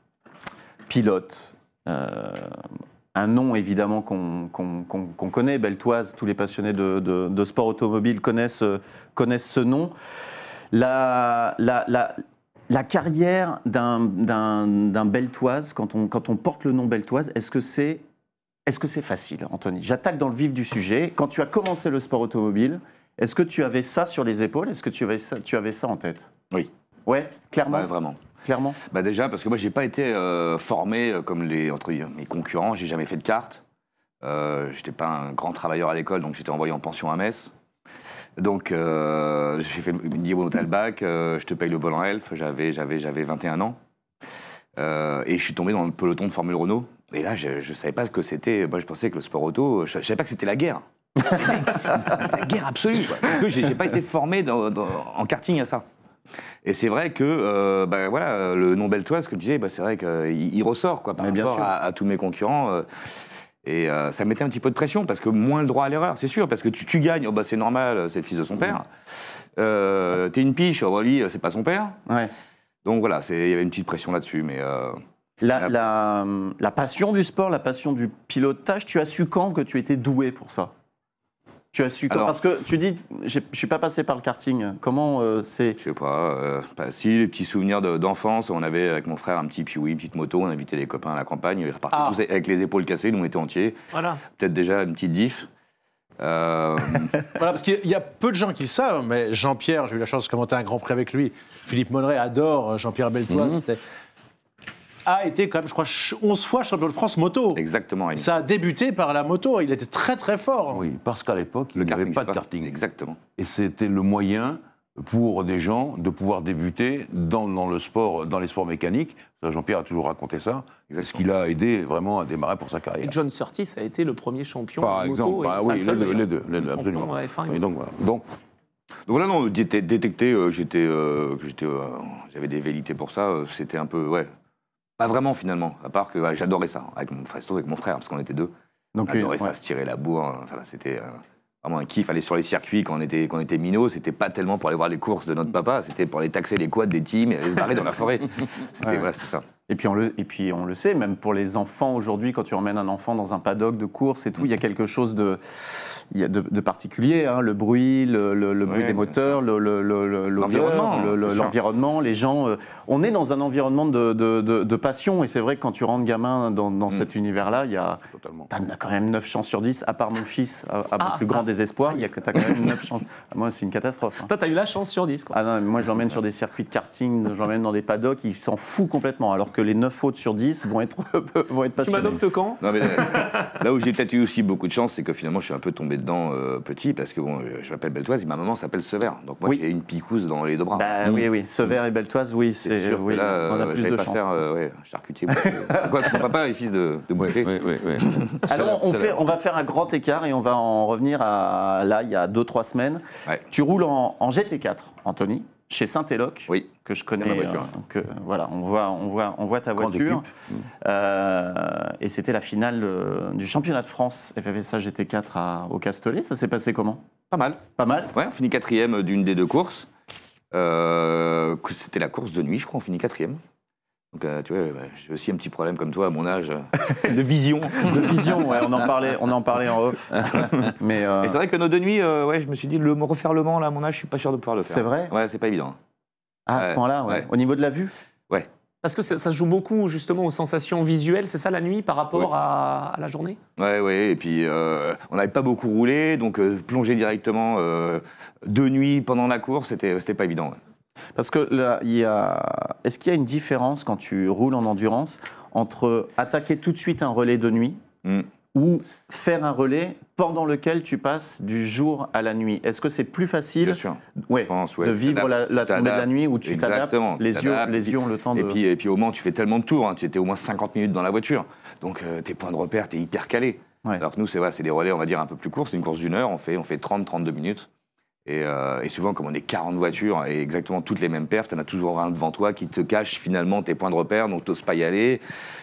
pilote, un nom évidemment qu'on connaît, Beltoise, tous les passionnés de sport automobile connaissent ce nom. La carrière d'un Beltoise, quand on porte le nom Beltoise, est-ce que c'est facile, Anthony? J'attaque dans le vif du sujet. Quand tu as commencé le sport automobile, est-ce que tu avais ça sur les épaules? Est-ce que tu avais ça en tête? Oui. Ouais, clairement. Ouais, vraiment. Clairement. Déjà, parce que moi, j'ai pas été formé comme entre mes concurrents. J'ai jamais fait de kart. J'étais pas un grand travailleur à l'école, donc j'étais envoyé en pension à Metz. Donc, j'ai fait le niveau Montalbac, je te paye le volant Elf, j'avais 21 ans. Et je suis tombé dans le peloton de Formule Renault. Et là, je ne savais pas ce que c'était. Moi, je pensais que le sport auto, je ne savais pas que c'était la guerre. La guerre absolue. Quoi. Parce que je n'ai pas été formé en karting à ça. Et c'est vrai que voilà, le nom Beltoise, comme tu disais, c'est vrai qu'il ressort quoi, par rapport à tous mes concurrents. Et ça mettait un petit peu de pression, parce que moins le droit à l'erreur, c'est sûr, parce que tu gagnes, c'est normal, c'est le fils de son père. T'es une piche, lui, c'est pas son père. Ouais. Donc voilà, il y avait une petite pression là-dessus. Mais la passion du sport, la passion du pilotage, tu as su quand que tu étais doué pour ça? Tu as su quand? Parce que tu dis, je suis pas passé par le karting. Comment c'est? Je sais pas. Si, les petits souvenirs d'enfance. On avait avec mon frère un petit Piwi, une petite moto. On invitait les copains à la campagne. Ils repartaient tous avec les épaules cassées. Nous, on était entiers. Voilà. Peut-être déjà une petite diff. Voilà, parce qu'il y a peu de gens qui le savent, mais Jean-Pierre, j'ai eu la chance de commenter un Grand Prix avec lui. Philippe Monneret adore Jean-Pierre Beltoise. A été quand même, je crois, 11 fois champion de France moto. Exactement. Ça a débuté par la moto, il était très très fort. Oui, parce qu'à l'époque, il n'y avait pas de karting. Exactement. Et c'était le moyen pour des gens de pouvoir débuter dans le sport, dans les sports mécaniques. Jean-Pierre a toujours raconté ça. Exactement. Ce qui l'a aidé vraiment à démarrer pour sa carrière. Et John Surtees a été le premier champion par de exemple, moto. Oui, les deux, absolument. Et donc voilà. Donc voilà, non, détecté, j'avais des velléités pour ça. C'était un peu, pas vraiment finalement, à part que j'adorais ça, avec mon frère, parce qu'on était deux. Donc, on adorait ça, se tirer la bourre. Enfin, c'était vraiment un kiff. Aller sur les circuits quand on était minots, c'était pas tellement pour aller voir les courses de notre papa, c'était pour aller taxer les quads des teams et aller se barrer dans la forêt. C'était ça. Et puis on le sait, même pour les enfants aujourd'hui, quand tu emmènes un enfant dans un paddock de course et tout, il y a quelque chose de particulier, hein, le bruit, le bruit des moteurs, l'environnement, les gens. On est dans un environnement de passion, et c'est vrai que quand tu rentres gamin dans cet univers-là, t'as quand même 9 chances sur 10, à part mon fils, à mon plus grand désespoir, t'as quand même 9 chances. Moi, c'est une catastrophe. Hein. Toi, t'as eu la chance sur 10, quoi. Ah non, moi je l'emmène sur des circuits de karting, je l'emmène dans des paddocks, il s'en fout complètement, alors que les 9 fautes sur 10 vont être passionnés. Tu m'adoptes quand? Non, mais là où j'ai peut-être eu aussi beaucoup de chance, c'est que finalement je suis un peu tombé dedans petit, parce que bon, je m'appelle Beltoise et ma maman s'appelle Sever. Donc moi j'ai une picouse dans les deux bras. Bah, oui, Sever et Beltoise, oui, c'est sûr. Là, on a plus de chance. Faire charcutier. Quoi, mon papa est fils de boucher. Alors on va faire un grand écart et on va en revenir à là, il y a 2-3 semaines. Ouais. Tu roules en GT4, Anthony, chez Saint-Éloque, que je connais. Donc voilà, on voit ta voiture. Et c'était la finale du championnat de France FFSA GT4 au Castellet. Ça s'est passé comment? Pas mal. Pas mal. Ouais, on finit 4e d'une des 2 courses. C'était la course de nuit, je crois, on finit 4e. Donc, tu vois, j'ai aussi un petit problème comme toi à mon âge de vision. De vision, ouais, on en parlait en off. Mais et c'est vrai que nos de nuit, je me suis dit, refaire le Mans, là, à mon âge, je suis pas sûr de pouvoir le faire. C'est vrai? Ouais, c'est pas évident. Ah, à ce point-là, ouais. Au niveau de la vue? Ouais. Parce que ça se joue beaucoup, justement, aux sensations visuelles, c'est ça, la nuit, par rapport à la journée? Ouais, et puis on n'avait pas beaucoup roulé, donc plonger directement de nuit pendant la course, c'était pas évident. Ouais. Parce que là, est-ce qu'il y a une différence quand tu roules en endurance entre attaquer tout de suite un relais de nuit ou faire un relais pendant lequel tu passes du jour à la nuit? Est-ce que c'est plus facile de vivre la tombée de la nuit où tu t'adaptes, les yeux ont le temps de... Et puis au Mans, tu fais tellement de tours, hein, tu étais au moins 50 minutes dans la voiture, donc tes points de repère, tu es hyper calé. Ouais. Alors que nous, c'est des relais, on va dire, un peu plus courts, c'est une course d'1 heure, on fait 30-32 minutes. Et souvent, comme on est 40 voitures et exactement toutes les mêmes perfs, tu en as toujours un devant toi qui te cache finalement tes points de repère, donc tu n'oses pas y aller.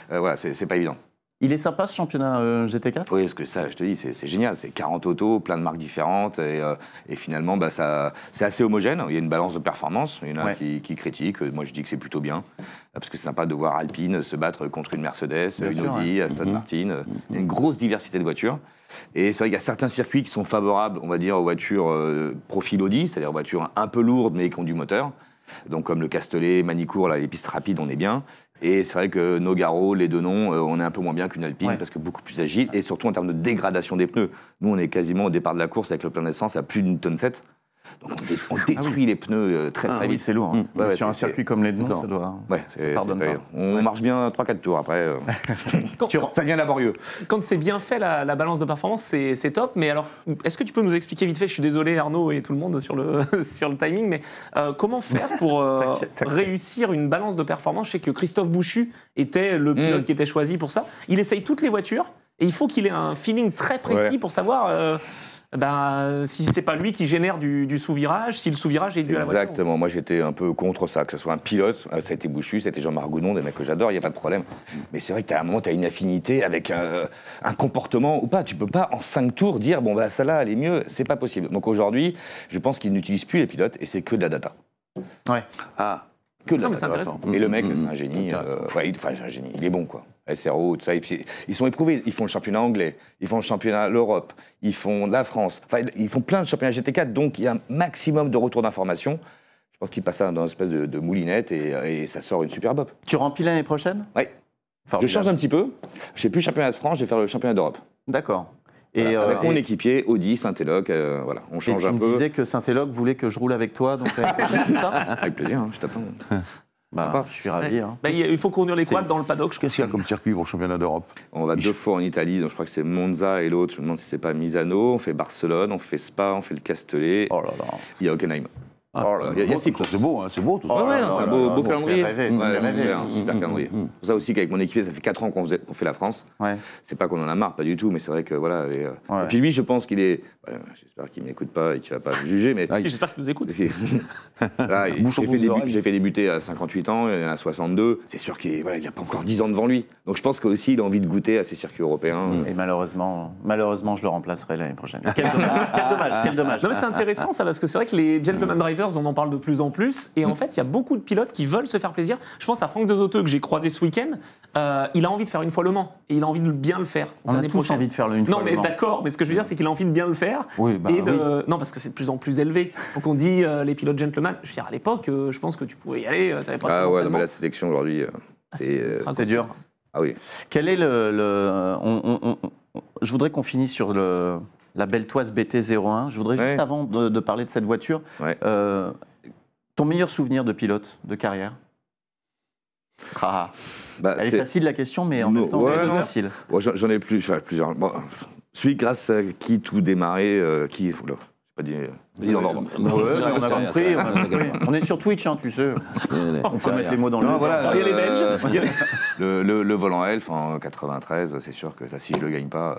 Voilà, c'est pas évident. Il est sympa ce championnat GT4? Oui, parce que ça, je te dis, c'est génial. C'est 40 autos, plein de marques différentes. Et finalement, c'est assez homogène. Il y a une balance de performance. Il y en a qui critiquent. Moi, je dis que c'est plutôt bien. Parce que c'est sympa de voir Alpine se battre contre une Mercedes, Audi, Aston Martin. Il y a une grosse diversité de voitures. Et c'est vrai qu'il y a certains circuits qui sont favorables, on va dire, aux voitures profil Audi, c'est-à-dire aux voitures un peu lourdes mais qui ont du moteur. Donc comme le Castellet, Manicourt, là, les pistes rapides, on est bien. Et c'est vrai que Nogaro, les Denons, on est un peu moins bien qu'une Alpine parce que beaucoup plus agile. Et surtout en termes de dégradation des pneus. Nous, on est quasiment au départ de la course avec le plein d'essence à plus d'une tonne 7. Donc on détruit les pneus très vite. Oui, c'est lourd. Hein. Sur un circuit comme les Denons, ça doit... ça pardonne pas. On marche bien 3-4 tours après. Ça devient laborieux. Quand c'est bien fait, la balance de performance, c'est top. Mais alors, est-ce que tu peux nous expliquer vite fait, je suis désolé Arnaud et tout le monde sur le timing, mais comment faire pour réussir une balance de performance? Je sais que Christophe Bouchu était le pilote qui était choisi pour ça. Il essaye toutes les voitures et il faut qu'il ait un feeling très précis pour savoir... si c'est pas lui qui génère du sous-virage, si le sous-virage est dû à la voiture. Exactement, moi j'étais un peu contre ça, que ce soit un pilote, ça a été Bouchu, ça a été Jean-Marc Goudon, des mecs que j'adore, il n'y a pas de problème. Mais c'est vrai que à un moment, tu as une affinité avec un comportement ou pas. Tu peux pas en 5 tours dire, celle-là, elle est mieux, c'est pas possible. Donc aujourd'hui, je pense qu'ils n'utilisent plus les pilotes et c'est que de la data. Ouais. Que de la data. C'est intéressant. Et le mec, c'est un génie, un génie, il est bon quoi. SRO, tout ça. Et puis, ils sont éprouvés. Ils font le championnat anglais, ils font le championnat l'Europe, ils font la France. Enfin, ils font plein de championnats GT4. Donc, il y a un maximum de retours d'informations. Je pense qu'ils passent ça dans une espèce de moulinette et ça sort une super bop. Tu remplis l'année prochaine? Oui. Je change un petit peu. Je ne fais plus le championnat de France, je vais faire le championnat d'Europe. D'accord. Et avec mon équipier, Audi, Saint-Éloque, voilà, on change un peu. Tu me disais que Saint-Éloque voulait que je roule avec toi, donc l'année prochaine, c'est ça? Avec plaisir, je t'attends. Je suis ravi. Hein. Il faut conduire les quads dans le paddock. Qu'est-ce qu'il y a comme circuit pour le championnat d'Europe? On va 2 fois en Italie, donc je crois que c'est Monza et l'autre, je me demande si c'est pas Misano. On fait Barcelone, on fait Spa, on fait le Castellet. Oh là là. Il y a Hockenheim. Il y a 6 courses. C'est beau, c'est beau tout ça. C'est un beau calendrier. Super calendrier. C'est pour ça aussi qu'avec mon équipier, ça fait 4 ans qu'on fait la France. C'est pas qu'on en a marre, pas du tout, mais c'est vrai que voilà. Et puis lui, je pense qu'il est. J'espère qu'il m'écoute pas et qu'il va pas me juger, mais. J'espère qu'il nous écoute. J'ai fait débuter à 58 ans, il en a 62. C'est sûr qu'il a pas encore 10 ans devant lui. Donc je pense qu'aussi il a envie de goûter à ces circuits européens. Et malheureusement, je le remplacerai l'année prochaine. Quel dommage. Non, mais c'est intéressant ça, parce que c'est vrai que les gentleman drivers Masters, on en parle de plus en plus. Et en fait, il y a beaucoup de pilotes qui veulent se faire plaisir. Je pense à Franck De Zoteux que j'ai croisé ce week-end. Il a envie de faire une fois Le Mans et il a envie de bien le faire. On a tous envie de faire une fois Le Mans. Non, mais d'accord, mais ce que je veux dire, c'est qu'il a envie de bien le faire. Oui, bah, Non, parce que c'est de plus en plus élevé. Donc on dit les pilotes gentlemen. Je veux dire, à l'époque, je pense que tu pouvais y aller. T'avais pas ah ouais, non, mais la sélection aujourd'hui, c'est dur. Ah oui. Quel est je voudrais qu'on finisse sur la Beltoise BT01. Je voudrais juste, avant de parler de cette voiture, ton meilleur souvenir de pilote de carrière? Elle est facile la question, mais en même temps, c'est difficile. J'en ai plusieurs. Bon, celui grâce à qui tout démarrait, pas dit dans l'ordre. On a compris. On est sur Twitch, hein, tu sais. On peut mettre les mots dans le... Il y a les Belges. Le volant Elf en 93, c'est sûr que là, si je le gagne pas,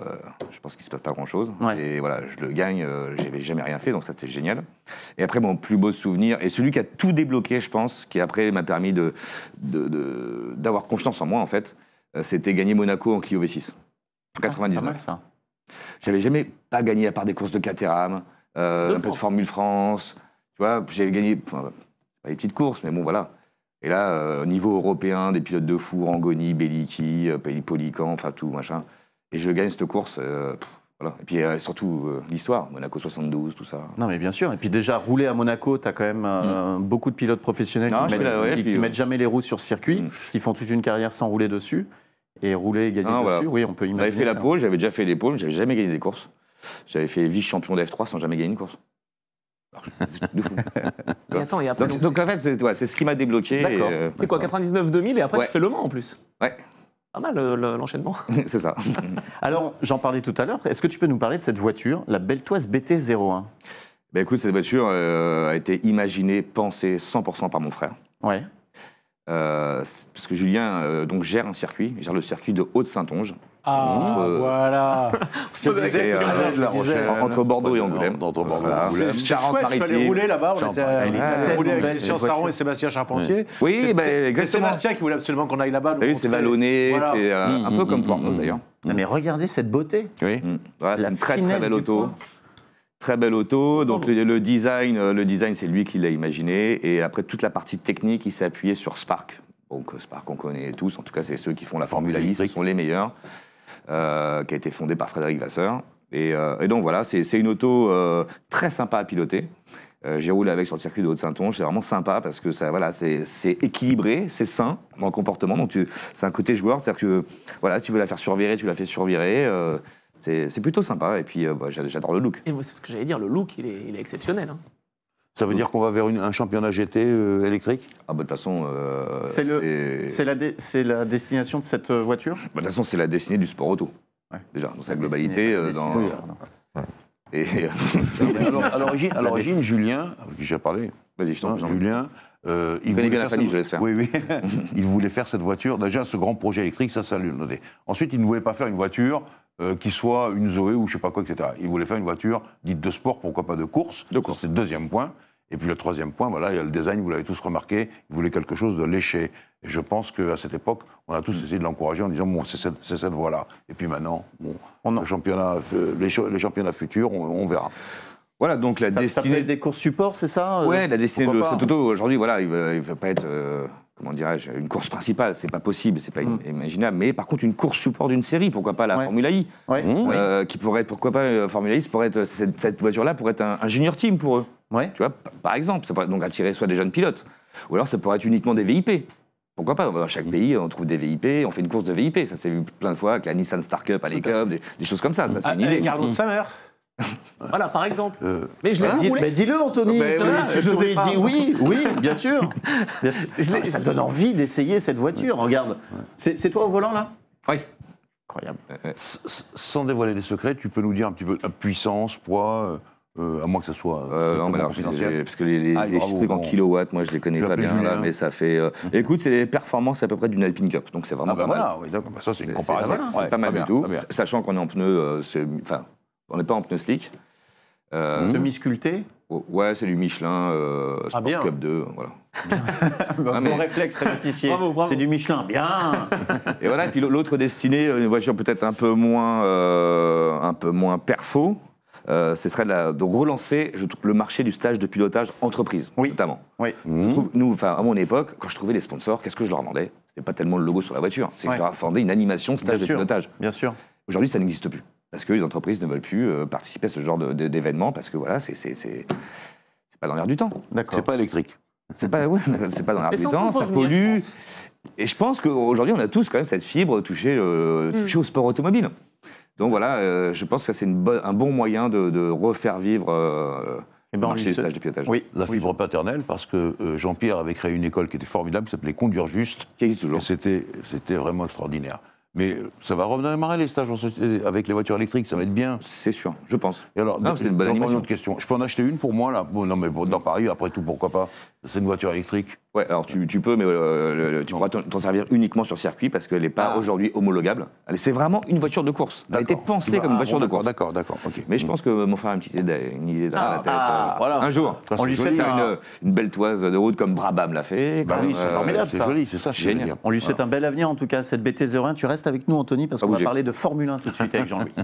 je pense qu'il se passe pas grand-chose. Et voilà, je le gagne, j'avais jamais rien fait, donc ça c'était génial. Et après, mon plus beau souvenir, et celui qui a tout débloqué, je pense, qui après m'a permis d'avoir confiance en moi, en fait, c'était gagner Monaco en Clio V6. En 99. C'est pas mal, ça. J'avais jamais pas gagné à part des courses de Caterham. Un peu de Formule France, tu vois, j'avais gagné, pas des petites courses, mais bon, voilà. Et là, au niveau européen, des pilotes de fou, Rangoni, Bellicki, Polican, enfin tout, machin. Et je gagne cette course, voilà. Et puis surtout, l'histoire, Monaco 72, tout ça. Non, mais bien sûr. Et puis déjà, rouler à Monaco, tu as quand même beaucoup de pilotes professionnels qui mettent jamais les roues sur circuit, qui font toute une carrière sans rouler dessus. Et rouler et gagner dessus, oui, on peut imaginer. J'avais fait la pole, j'avais déjà fait les pôles, j'avais jamais gagné des courses. J'avais fait vice-champion d'F3 sans jamais gagner une course. De fou. Et attends, et après, donc en fait, c'est ce qui m'a débloqué. D'accord. C'est quoi, 99-2000 et après tu fais Le Mans en plus? Ouais. Pas mal l'enchaînement. C'est ça. Alors, j'en parlais tout à l'heure. Est-ce que tu peux nous parler de cette voiture, la Beltoise BT01? Ben écoute, cette voiture a été imaginée, pensée 100% par mon frère. Ouais. Parce que Julien donc, gère un circuit, il gère le circuit de Haute-Saintonge. Voilà. Entre Bordeaux et Angoulême. C'est chouette, je suis allé rouler là-bas. On était roulé avec Christian Saron et Sébastien Charpentier. Oui, exactement. C'est Sébastien qui voulait absolument qu'on aille là-bas. C'est vallonné, c'est un peu comme Pornos d'ailleurs. Mais regardez cette beauté. Oui. C'est une très belle auto. Très belle auto. Donc le design, c'est lui qui l'a imaginé. Et après, toute la partie technique, il s'est appuyé sur Spark. Donc Spark, on connaît tous. En tout cas, c'est ceux qui font la Formule I, ce sont les meilleurs. Qui a été fondé par Frédéric Vasseur. Et donc voilà, c'est une auto très sympa à piloter. J'ai roulé avec sur le circuit de Haute-Saintonge, c'est vraiment sympa parce que ça, voilà, c'est équilibré, c'est sain dans le comportement. Donc c'est un côté joueur, c'est-à-dire que voilà, si tu veux la faire survirer, tu la fais survirer. C'est plutôt sympa et puis j'adore le look. Et moi, c'est ce que j'allais dire, le look, il est exceptionnel. Hein. Ça veut dire qu'on va vers un championnat GT électrique? Ah bah de toute façon... c'est la destination de cette voiture? Bah, de toute façon, c'est la destinée du sport auto. Ouais. Déjà, dans sa globalité. À l'origine, Julien, avec qui j'ai parlé, Julien, il voulait bien la famille, je laisse faire. Oui. Il voulait faire cette voiture. Déjà, ce grand projet électrique, ça lui notait. Ensuite, il ne voulait pas faire une voiture qui soit une Zoé ou je sais pas quoi, etc. Il voulait faire une voiture dite de sport, pourquoi pas de course. C'est le deuxième point. Et puis le troisième point, voilà, il y a le design, vous l'avez tous remarqué, il voulait quelque chose de léché. Et je pense qu'à cette époque, on a tous essayé de l'encourager en disant, bon, c'est cette voie-là. Et puis maintenant, bon, les championnats futurs, on verra. Voilà, donc la destinée... Ça peut être des courses support, c'est ça? Ouais, la destinée de cette auto, aujourd'hui, voilà, il ne va pas être... comment dirais-je, une course principale, c'est pas possible, c'est pas imaginable. Mais par contre, une course support d'une série, pourquoi pas la Formule I, qui pourrait être, pourquoi pas Formule I, cette voiture-là pourrait être un junior team pour eux. Ouais. Tu vois, par exemple, ça pourrait donc attirer soit des jeunes pilotes, ou alors ça pourrait être uniquement des VIP. Pourquoi pas? Dans chaque pays, on trouve des VIP, on fait une course de VIP. Ça s'est vu plein de fois avec la Nissan Star Cup à l'E-Cup, des choses comme ça. Ça c'est une idée. Gardons de sa mère. Voilà, par exemple. Mais je l'ai roulé. Mais dis-le, Anthony. Tu souris, dis oui, bien sûr. Ça donne envie d'essayer cette voiture. Regarde. C'est toi au volant, là? Oui. Incroyable. Sans dévoiler les secrets, tu peux nous dire un petit peu la puissance, poids, à moins que ça soit non, mais alors, parce que les trucs en kilowatts, moi je les connais pas bien là, mais ça fait. Écoute, c'est les performances à peu près d'une Alpine Cup, donc c'est vraiment pas mal. Oui, d'accord. Ça c'est une comparaison. C'est pas mal du tout, sachant qu'on est en pneus, enfin, on n'est pas en pneus slick. Semi-sculpté. Ouais, c'est du Michelin Sport Club 2, voilà. Mon réflexe répétitier, c'est du Michelin, bien. Et voilà, et puis l'autre destinée, une voiture peut-être un peu moins perfo. ce serait de relancer le marché du stage de pilotage entreprise, notamment. Oui. Nous, à mon époque, quand je trouvais les sponsors, qu'est-ce que je leur vendais? C'était pas tellement le logo sur la voiture, c'est que je leur vendais une animation stage de pilotage. Bien sûr. Aujourd'hui, ça n'existe plus. Parce que les entreprises ne veulent plus participer à ce genre d'événements, parce que voilà, c'est pas dans l'air du temps. C'est pas électrique. C'est pas, c'est pas dans l'air du temps, ça pollue. Et je pense qu'aujourd'hui, on a tous quand même cette fibre touchée au sport automobile. Donc voilà, je pense que c'est un bon moyen de refaire vivre le marché du stage de pilotage. Oui, la fibre paternelle, parce que Jean-Pierre avait créé une école qui était formidable, qui s'appelait Conduire Juste. Qui existe toujours. Et c'était vraiment extraordinaire. Mais ça va redémarrer les stages avec les voitures électriques, ça va être bien. C'est sûr, je pense. Et alors, c'est une bonne animation. Une autre question. Je peux en acheter une pour moi, là? Bon, non, mais dans Paris, après tout, pourquoi pas? C'est une voiture électrique. Ouais, alors tu peux, mais tu pourras t'en servir uniquement sur circuit parce qu'elle n'est pas aujourd'hui homologable. C'est vraiment une voiture de course. Elle a été pensée comme une voiture de course. D'accord, ok. Mais je pense que mon frère a une idée dans la tête. Voilà. Un jour, Ça, on lui souhaite une belle toise de route comme Brabham l'a fait. Bah oui, c'est formidable ça. C'est joli, c'est ça, génial. On lui souhaite un bel avenir en tout cas, cette BT01. Tu restes avec nous, Anthony, parce qu'on va parler de Formule 1 tout de suite avec Jean-Louis.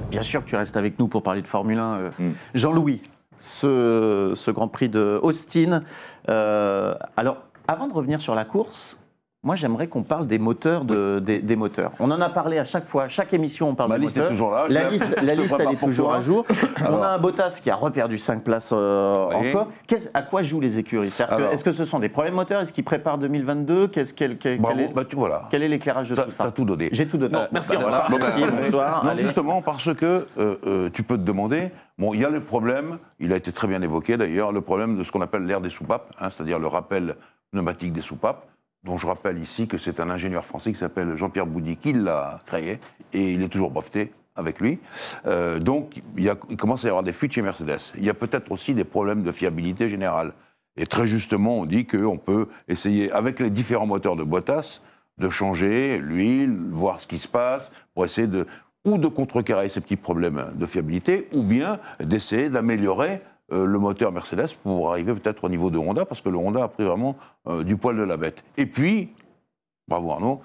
Bien sûr que tu restes avec nous pour parler de Formule 1. Jean-Louis, ce Grand Prix de Austin. Alors, avant de revenir sur la course, moi j'aimerais qu'on parle des moteurs. Des moteurs. On en a parlé à chaque fois, chaque émission on parle des moteurs. Est toujours là. La liste elle est toujours à jour. On a un Bottas qui a reperdu 5 places encore. À quoi jouent les écuries? Est-ce que ce sont des problèmes moteurs? Est-ce qu'ils préparent 2022? Quel est l'éclairage de tout ça? Tu as tout donné. J'ai tout donné. Merci, merci, bonsoir. Non, justement, parce que tu peux te demander, il y a le problème, il a été très bien évoqué d'ailleurs, le problème de ce qu'on appelle l'air des soupapes, c'est-à-dire le rappel pneumatique des soupapes, dont je rappelle ici que c'est un ingénieur français qui s'appelle Jean-Pierre Boudy qui l'a créé, et il est toujours breveté avec lui. Donc, il commence à y avoir des fuites chez Mercedes. Il y a peut-être aussi des problèmes de fiabilité générale. Et très justement, on dit qu'on peut essayer, avec les différents moteurs de Bottas, de changer l'huile, voir ce qui se passe, pour essayer de contrecarrer ces petits problèmes de fiabilité, ou bien d'essayer d'améliorer le moteur Mercedes pour arriver peut-être au niveau de Honda, parce que le Honda a pris vraiment du poil de la bête. Et puis, bravo Arnaud,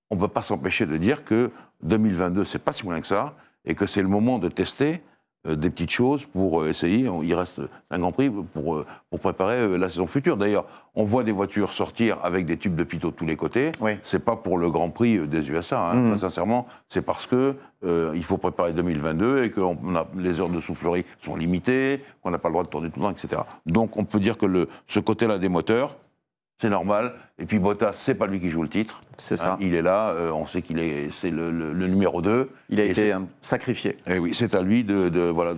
on ne peut pas s'empêcher de dire que 2022, c'est pas si loin que ça, et que c'est le moment de tester des petites choses pour essayer, il reste un Grand Prix pour préparer la saison future. D'ailleurs, on voit des voitures sortir avec des tubes de pitot de tous les côtés. Oui. C'est pas pour le Grand Prix des USA, très sincèrement, c'est parce que il faut préparer 2022 et que les heures de soufflerie sont limitées, qu'on n'a pas le droit de tourner tout le temps, etc. Donc on peut dire que ce côté-là des moteurs, c'est normal. Et puis Bottas, c'est pas lui qui joue le titre. C'est ça. Il est là, on sait c'est le numéro 2. Il a été sacrifié. Et oui, c'est à lui de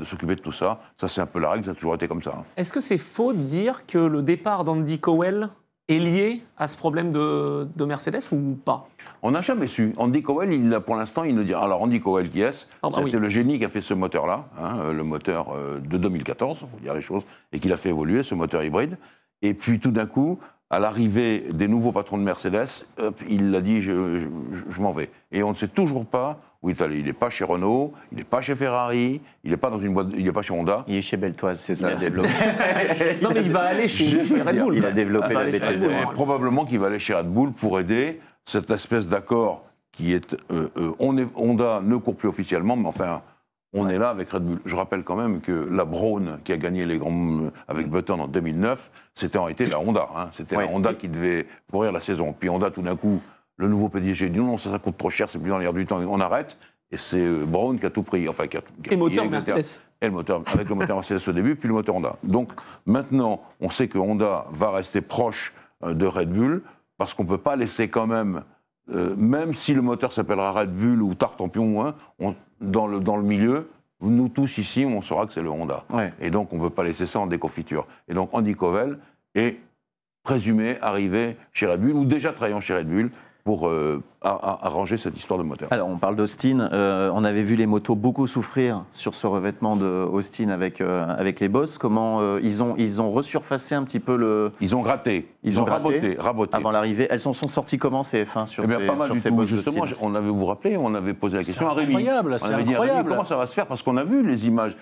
s'occuper de tout ça. Ça, c'est un peu la règle, ça a toujours été comme ça. Est-ce que c'est faux de dire que le départ d'Andy Cowell est lié à ce problème de Mercedes ou pas? On n'a jamais su. Andy Cowell, pour l'instant, il nous dit... Alors, Andy Cowell, qui est-ce? C'était le génie qui a fait ce moteur-là, le moteur de 2014, il faut dire les choses, et qui l'a fait évoluer, ce moteur hybride. Et puis, tout d'un coup, à l'arrivée des nouveaux patrons de Mercedes, il a dit je m'en vais. Et on ne sait toujours pas où il est allé. Il n'est pas chez Renault, il n'est pas chez Ferrari, il n'est pas dans une boîte, il n'est pas chez Honda. Il est chez Beltoise, c'est ça. Non, mais il va aller chez Red Bull. Il a développé la BT01. Probablement qu'il va aller chez Red Bull pour aider cette espèce d'accord qui est... Honda ne court plus officiellement, mais enfin... On est là avec Red Bull. Je rappelle quand même que la Braun, qui a gagné les grands avec Button en 2009, c'était en réalité la Honda. C'était la Honda qui devait courir la saison. Puis Honda, tout d'un coup, le nouveau PDG dit non, ça coûte trop cher, c'est plus dans l'air du temps, on arrête. Et c'est Braun qui a tout pris. Enfin, et moteur Mercedes. Et le moteur, avec le moteur Mercedes au début, puis le moteur Honda. Donc maintenant, on sait que Honda va rester proche de Red Bull, parce qu'on ne peut pas laisser quand même... même si le moteur s'appellera Red Bull ou Tartampion, dans le milieu, nous tous ici, on saura que c'est le Honda. Ouais. Et donc, on ne peut pas laisser ça en déconfiture. Et donc, Andy Cowell est présumé arriver chez Red Bull, ou déjà travaillant chez Red Bull, pour arranger cette histoire de moteur. Alors, on parle d'Austin. On avait vu les motos beaucoup souffrir sur ce revêtement d'Austin avec les Boss. Comment ils ont resurfacé un petit peu le... Ils ont gratté. Ils ont raboté. Avant l'arrivée. Elles sont sorties comment, ces F1 sur ces Boss justement, vous vous rappelez, on avait posé la question à Rémi. C'est incroyable. Comment ça va se faire? Parce qu'on a vu les images.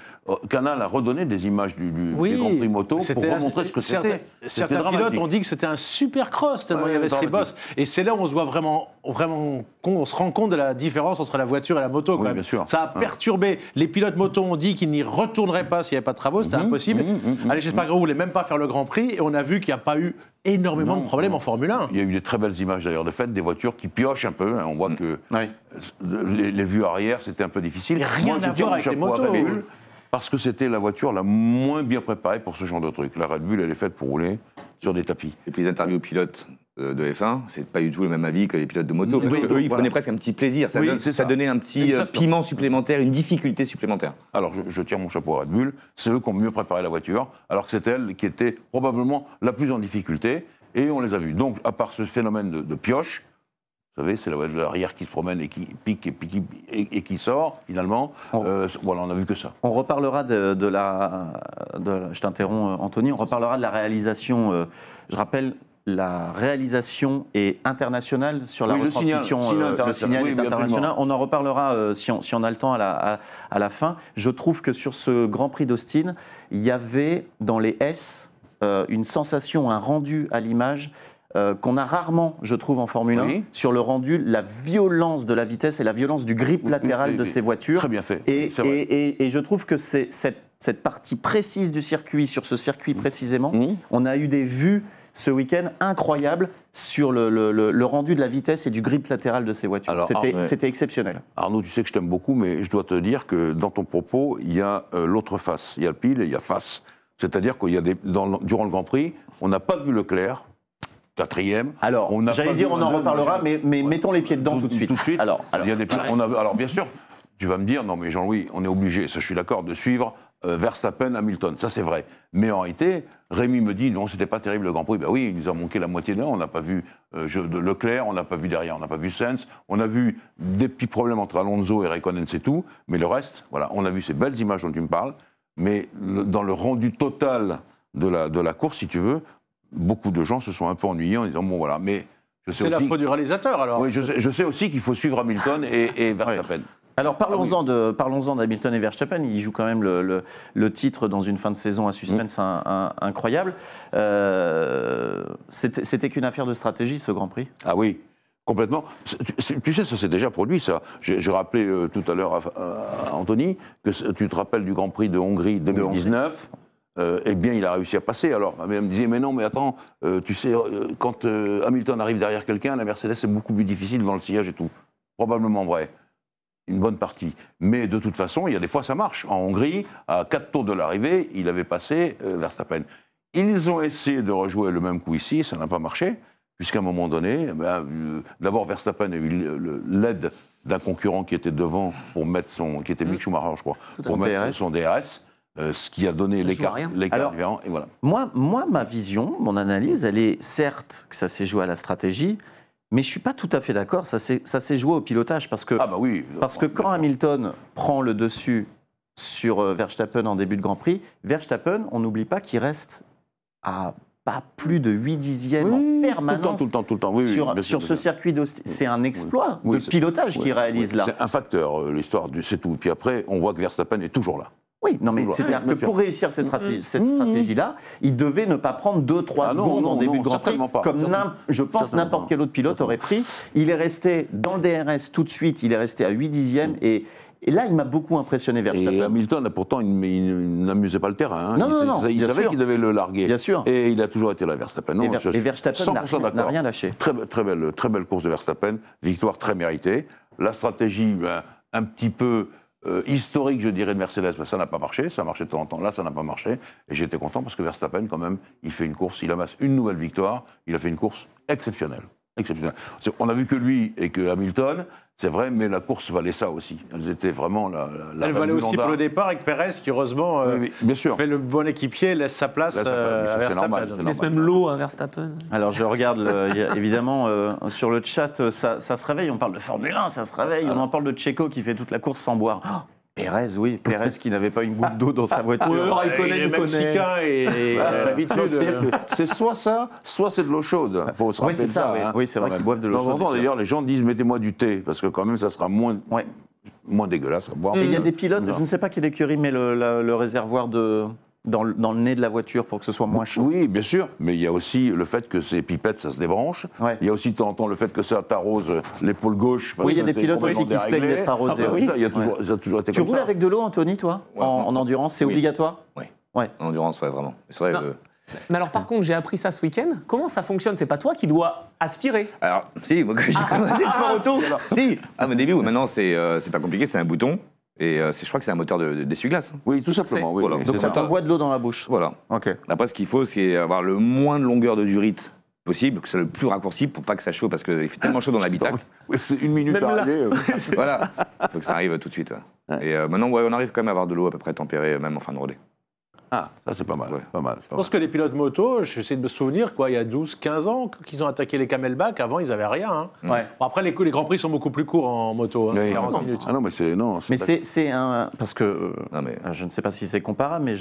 Canal a redonné des images des Grands Prix moto pour remontrer ce que c'était. Certains pilotes ont dit que c'était un super cross, tellement il y avait ces Boss. Et c'est là où on se voit vraiment vraiment on se rend compte de la différence entre la voiture et la moto. Quand même. Bien sûr. Ça a perturbé. Les pilotes moto ont dit qu'ils n'y retourneraient pas s'il n'y avait pas de travaux, c'était impossible. Allez, j'espère qu'on ne voulait même pas faire le Grand Prix et on a vu qu'il n'y a pas eu énormément de problèmes en Formule 1. Il y a eu des très belles images d'ailleurs de fait, des voitures qui piochent un peu. Hein. On voit que les vues arrière, c'était un peu difficile. Et rien à voir avec les motos. Parce que c'était la voiture la moins bien préparée pour ce genre de truc. La Red Bull, elle est faite pour rouler sur des tapis. Et puis les interviews aux pilotes de F1, c'est pas du tout le même avis que les pilotes de moto. Parce qu'eux, ils prenaient presque un petit plaisir. Ça donnait un petit piment supplémentaire, une difficulté supplémentaire. Alors, je tire mon chapeau à Red Bull. C'est eux qui ont mieux préparé la voiture, alors que c'est elle qui était probablement la plus en difficulté. Et on les a vus. Donc, à part ce phénomène de pioche, vous savez, c'est la voiture de l'arrière qui se promène et qui pique et qui sort, finalement. Voilà, on n'a vu que ça. On reparlera je t'interromps, Anthony, on reparlera de la réalisation. Je rappelle, la réalisation est internationale sur la retransmission. Le signal est international. On en reparlera si on a le temps à la fin. Je trouve que sur ce Grand Prix d'Austin, il y avait dans les S une sensation, un rendu à l'image qu'on a rarement, je trouve, en Formule 1, sur le rendu, la violence de la vitesse et la violence du grip latéral de ces voitures. Très bien fait. Et je trouve que c'est cette partie précise du circuit, sur ce circuit précisément, on a eu des vues ce week-end incroyables sur le rendu de la vitesse et du grip latéral de ces voitures. C'était exceptionnel. Arnaud, tu sais que je t'aime beaucoup, mais je dois te dire que dans ton propos, il y a l'autre face. Il y a pile et il y a face. C'est-à-dire qu'il y a durant le Grand Prix, on n'a pas vu Leclerc. Quatrième. Alors, j'allais dire, on en reparlera, mais mettons les pieds dedans tout de suite. Alors, bien sûr, tu vas me dire, non mais Jean-Louis, on est obligé, ça je suis d'accord, de suivre Verstappen, Hamilton, ça c'est vrai. Mais en réalité, Rémi me dit, non, c'était pas terrible le Grand Prix. Ben oui, il nous a manqué la moitié de l'heure, on n'a pas vu de Leclerc, on n'a pas vu derrière, on n'a pas vu Sainz, on a vu des petits problèmes entre Alonso et Raikkonen, c'est tout. Mais le reste, voilà, on a vu ces belles images dont tu me parles, mais dans le rendu total de la course, si tu veux, beaucoup de gens se sont un peu ennuyés en disant, bon voilà, mais je sais aussi... C'est la faute du réalisateur, alors. Oui, je sais aussi qu'il faut suivre Hamilton et Verstappen. Alors parlons-en d'Hamilton et Verstappen. Il joue quand même le titre dans une fin de saison à suspense incroyable. C'était qu'une affaire de stratégie, ce Grand Prix. Ah oui, complètement. Tu sais, ça s'est déjà produit, ça. J'ai rappelé tout à l'heure à Anthony que tu te rappelles du Grand Prix de Hongrie 2019. Eh bien, il a réussi à passer. Alors, elle me disait, mais non, mais attends, tu sais, quand Hamilton arrive derrière quelqu'un, la Mercedes, c'est beaucoup plus difficile dans le sillage et tout. Probablement vrai. Une bonne partie. Mais de toute façon, il y a des fois, ça marche. En Hongrie, à 4 tours de l'arrivée, il avait passé Verstappen. Ils ont essayé de rejouer le même coup ici, ça n'a pas marché, puisqu'à un moment donné, d'abord, Verstappen a eu l'aide d'un concurrent qui était devant pour mettre qui était Mick Schumacher, je crois, pour mettre son DRS. Ce qui a donné l'écart différent, et voilà. Moi, ma vision, mon analyse, elle est certes que ça s'est joué à la stratégie, mais je ne suis pas tout à fait d'accord, ça s'est joué au pilotage, parce que quand Hamilton prend le dessus sur Verstappen en début de Grand Prix, Verstappen, on n'oublie pas qu'il reste à pas plus de 8 dixièmes en permanence tout le temps. sur ce circuit d'Austin. C'est un exploit de pilotage qu'il réalise là. C'est un facteur, l'histoire, c'est tout. Puis après, on voit que Verstappen est toujours là. Oui, non, mais c'est-à-dire que pour réussir cette stratégie-là, il devait ne pas prendre 2-3 secondes en début de Grand Prix, comme je pense n'importe quel autre pilote aurait pris. Il est resté dans le DRS tout de suite, il est resté à 8 dixièmes, et là, il m'a beaucoup impressionné Verstappen. Et Hamilton, pourtant, il n'amusait pas le terrain. Hein. Il savait qu'il devait le larguer. Bien sûr. Et il a toujours été là, Verstappen. Et Verstappen n'a rien lâché. Très belle course de Verstappen, victoire très méritée. La stratégie, un petit peu... historique, je dirais, de Mercedes, ça n'a pas marché, ça marchait de temps en temps, là ça n'a pas marché, et j'étais content parce que Verstappen, quand même, il fait une course, il amasse une nouvelle victoire, il a fait une course exceptionnelle. On a vu que lui et que Hamilton, c'est vrai, mais la course valait ça aussi. Elles étaient vraiment Elle valait aussi pour le départ avec Pérez, qui heureusement bien sûr. fait le bon équipier, laisse sa place à Verstappen. Normal. Laisse même l'eau à Verstappen. Alors je regarde, évidemment, sur le chat, ça se réveille, on parle de Formule 1, ça se réveille, on en parle de Checo qui fait toute la course sans boire. Oh, Pérez, oui, Pérez qui n'avait pas une goutte d'eau dans sa voiture. Il est mexicain et l'habitude. C'est soit ça, soit c'est de l'eau chaude. Il faut se rappeler de ça. Oui, c'est vrai qu'ils boivent de l'eau chaude. De temps en temps, d'ailleurs, les gens disent mettez-moi du thé, parce que quand même, ça sera moins dégueulasse à boire. Mais il y a des pilotes, je ne sais pas quelle écurie met le réservoir dans le nez de la voiture pour que ce soit moins chaud. Oui, bien sûr, mais il y a aussi le fait que ces pipettes, ça se débranche. Ouais. Il y a aussi de temps en temps le fait que ça t'arrose l'épaule gauche. Oui, il y a des pilotes aussi qui se plaignent d'être arrosés. Ah bah, oui. Ça a toujours été tu roules avec de l'eau, Anthony, toi, en endurance, c'est obligatoire? Oui. Ouais. En endurance, ouais, vraiment. C'est vrai. Mais alors, par contre, j'ai appris ça ce week-end. Comment ça fonctionne? C'est pas toi qui dois aspirer? Alors, si, moi, quand j'ai commencé le sport auto, si. Au début, maintenant, c'est pas compliqué, c'est un bouton. Et je crois que c'est un moteur d'essuie-glace. Oui, tout simplement. Oui, voilà. Donc ça t'envoie de l'eau dans la bouche. Voilà. Okay. Après, ce qu'il faut, c'est avoir le moins de longueur de durite possible, que c'est le plus raccourci pour pas que ça chauffe, parce qu'il fait tellement chaud dans l'habitacle. Oui, c'est 1 minute à arriver. Voilà. Il faut que ça arrive tout de suite. Ouais. Et maintenant, on arrive quand même à avoir de l'eau à peu près tempérée, même en fin de rodée. Ah, ça c'est pas mal. Ouais. Pas mal. Je pense que les pilotes moto, j'essaie de me souvenir, il y a 12-15 ans qu'ils ont attaqué les camelbacks. Avant, ils n'avaient rien. Hein. Ouais. Bon, après, les Grands Prix sont beaucoup plus courts en moto. Hein, c'est 40 minutes. Ah non, mais c'est... Non, mais c'est un... Parce que... je ne sais pas si c'est comparable, mais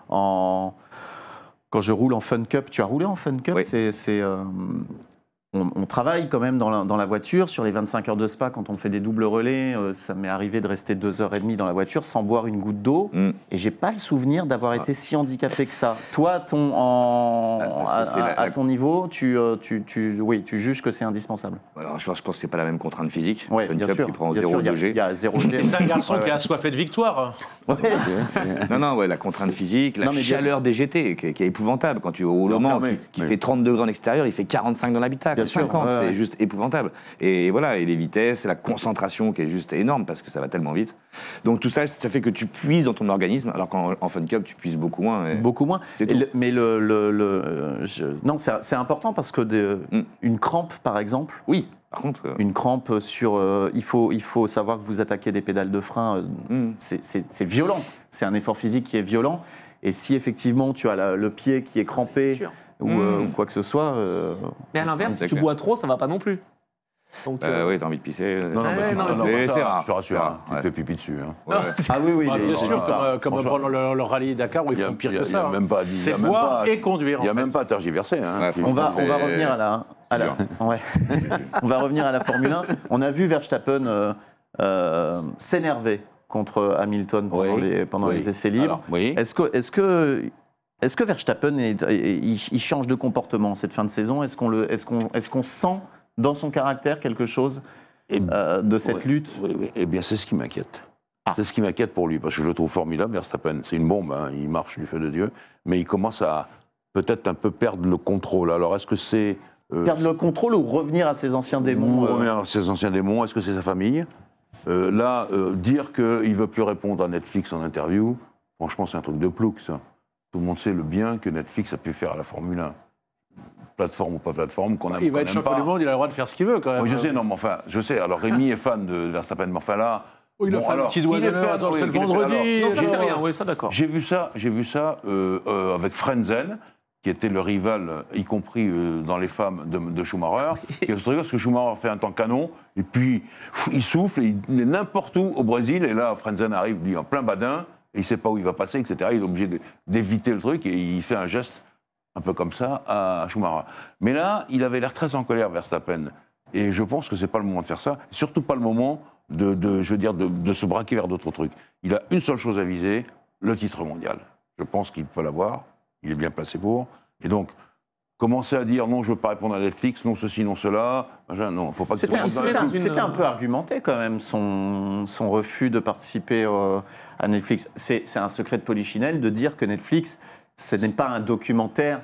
quand je roule en Fun Cup, tu as roulé en Fun Cup? Oui. On travaille quand même dans la voiture. Sur les 25 heures de Spa, quand on fait des doubles relais, ça m'est arrivé de rester 2h30 dans la voiture sans boire une goutte d'eau. Et j'ai pas le souvenir d'avoir été si handicapé que ça. Toi, à ton niveau, tu juges que c'est indispensable. Alors, je pense que c'est pas la même contrainte physique. Ouais, bien sûr. Tu prends 0,2 G. Il y a 0 G. C'est un garçon qui a assoiffé de victoire. Non, la contrainte physique, la chaleur des GT, qui est épouvantable. Quand tu roules au Mans, qui fait 30 degrés en extérieur, il fait 45 dans l'habitacle. 50, c'est juste épouvantable. Et voilà, et les vitesses, la concentration qui est juste énorme parce que ça va tellement vite. Donc tout ça, ça fait que tu puises dans ton organisme, alors qu'en Fun Cup, tu puises beaucoup moins. Beaucoup moins. Mais non, c'est important parce que une crampe, par exemple. Oui. Par contre, une crampe sur... il faut savoir que vous attaquez des pédales de frein. C'est violent. C'est un effort physique qui est violent. Et si effectivement tu as le pied qui est crampé... ou quoi que ce soit. Mais à l'inverse, si tu bois trop, ça va pas non plus. Donc, oui, t'as envie de pisser. Non, c'est rare. Je te rassure, tu te fais pipi dessus. Hein. Ouais. Ah oui, bien sûr, comme le rallye Dakar où ils font pire que ça. C'est boire et conduire. Il n'y a même pas à tergiverser. On va revenir on va revenir à la Formule 1. On a vu Verstappen s'énerver contre Hamilton pendant les essais libres. Est-ce que Verstappen il change de comportement cette fin de saison? Est-ce qu'on sent dans son caractère quelque chose de cette lutte? Oui. Eh bien, c'est ce qui m'inquiète. C'est ce qui m'inquiète pour lui, parce que je le trouve formidable, Verstappen. C'est une bombe, il marche du feu de Dieu, mais il commence à peut-être un peu perdre le contrôle. Alors, est-ce que c'est... perdre le contrôle ou revenir à ses anciens démons? Revenir à ses anciens démons, est-ce que c'est sa famille? Dire qu'il ne veut plus répondre à Netflix en interview, franchement, c'est un truc de plouc, ça. Tout le monde sait le bien que Netflix a pu faire à la Formule 1. Plateforme ou pas plateforme, qu'on aime. Il va être champion du monde, il a le droit de faire ce qu'il veut quand même. Oui, je sais, non, mais enfin, je sais. Alors Rémi est fan de Verstappen, mais enfin là. Il a fait un petit doigt d'honneur, c'est le vendredi. Non, ça c'est rien, oui, ça d'accord. J'ai vu ça avec Frenzen, qui était le rival, y compris dans les femmes de Schumacher. Et c'est parce que Schumacher fait un temps canon, et puis il souffle, et il est n'importe où au Brésil, et là Frenzen arrive, lui, en plein badin. Et il ne sait pas où il va passer, etc. Il est obligé d'éviter le truc et il fait un geste un peu comme ça à Schumacher. Mais là, il avait l'air très en colère, Verstappen. Et je pense que ce n'est pas le moment de faire ça. Surtout pas le moment de se braquer vers d'autres trucs. Il a une seule chose à viser, le titre mondial. Je pense qu'il peut l'avoir. Il est bien placé pour. Et donc, commencer à dire non, je ne veux pas répondre à Netflix, non ceci, non cela. Non, il ne faut pas que c'était un peu argumenté quand même, son refus de participer à Netflix. C'est un secret de Polichinelle de dire que Netflix, ce n'est pas un documentaire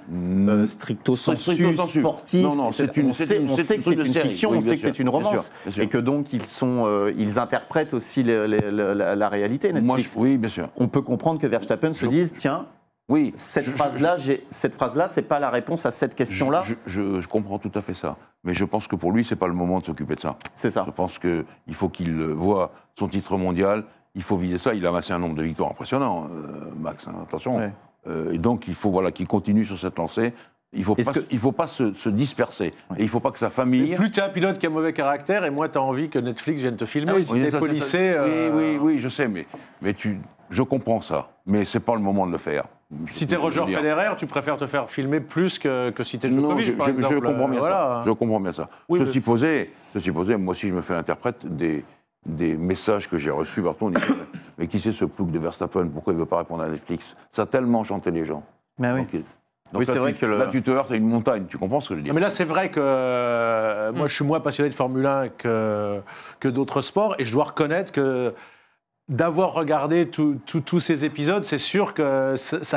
stricto sensu, sportif. Non, on sait que c'est une fiction, on sait que c'est une romance. Bien sûr. Et que donc ils interprètent aussi la réalité, Netflix. Oui, bien sûr. On peut comprendre que Verstappen se dise, tiens, oui, cette phrase-là, c'est pas la réponse à cette question-là. Je comprends tout à fait ça. Mais je pense que pour lui, c'est pas le moment de s'occuper de ça. C'est ça. Je pense qu'il faut qu'il voit son titre mondial. Il faut viser ça. Il a amassé un nombre de victoires impressionnant, Max. Hein, attention. Ouais. Et donc, il faut qu'il continue sur cette lancée. Il ne faut pas se disperser. Ouais. Et il ne faut pas que sa famille... Et plus tu es un pilote qui a mauvais caractère, et moins tu as envie que Netflix vienne te filmer. Si tu es policé... Oui, je sais, mais je comprends ça. Mais ce n'est pas le moment de le faire. Si tu es Roger Federer, tu préfères te faire filmer plus que si tu es Djokovic, par exemple. Je comprends bien ça. Je comprends bien ça. Oui, ceci posé, moi aussi, je me fais l'interprète des messages que j'ai reçus partout. mais qui c'est ce plouc de Verstappen? Pourquoi il ne veut pas répondre à Netflix? Ça a tellement chanté les gens. Mais oui. Donc là, c'est vrai que là, tu te heurtes à une montagne, tu comprends ce que je veux dire? Mais là, c'est vrai que moi, je suis moins passionné de Formule 1 que d'autres sports, et je dois reconnaître que d'avoir regardé tous ces épisodes, c'est sûr que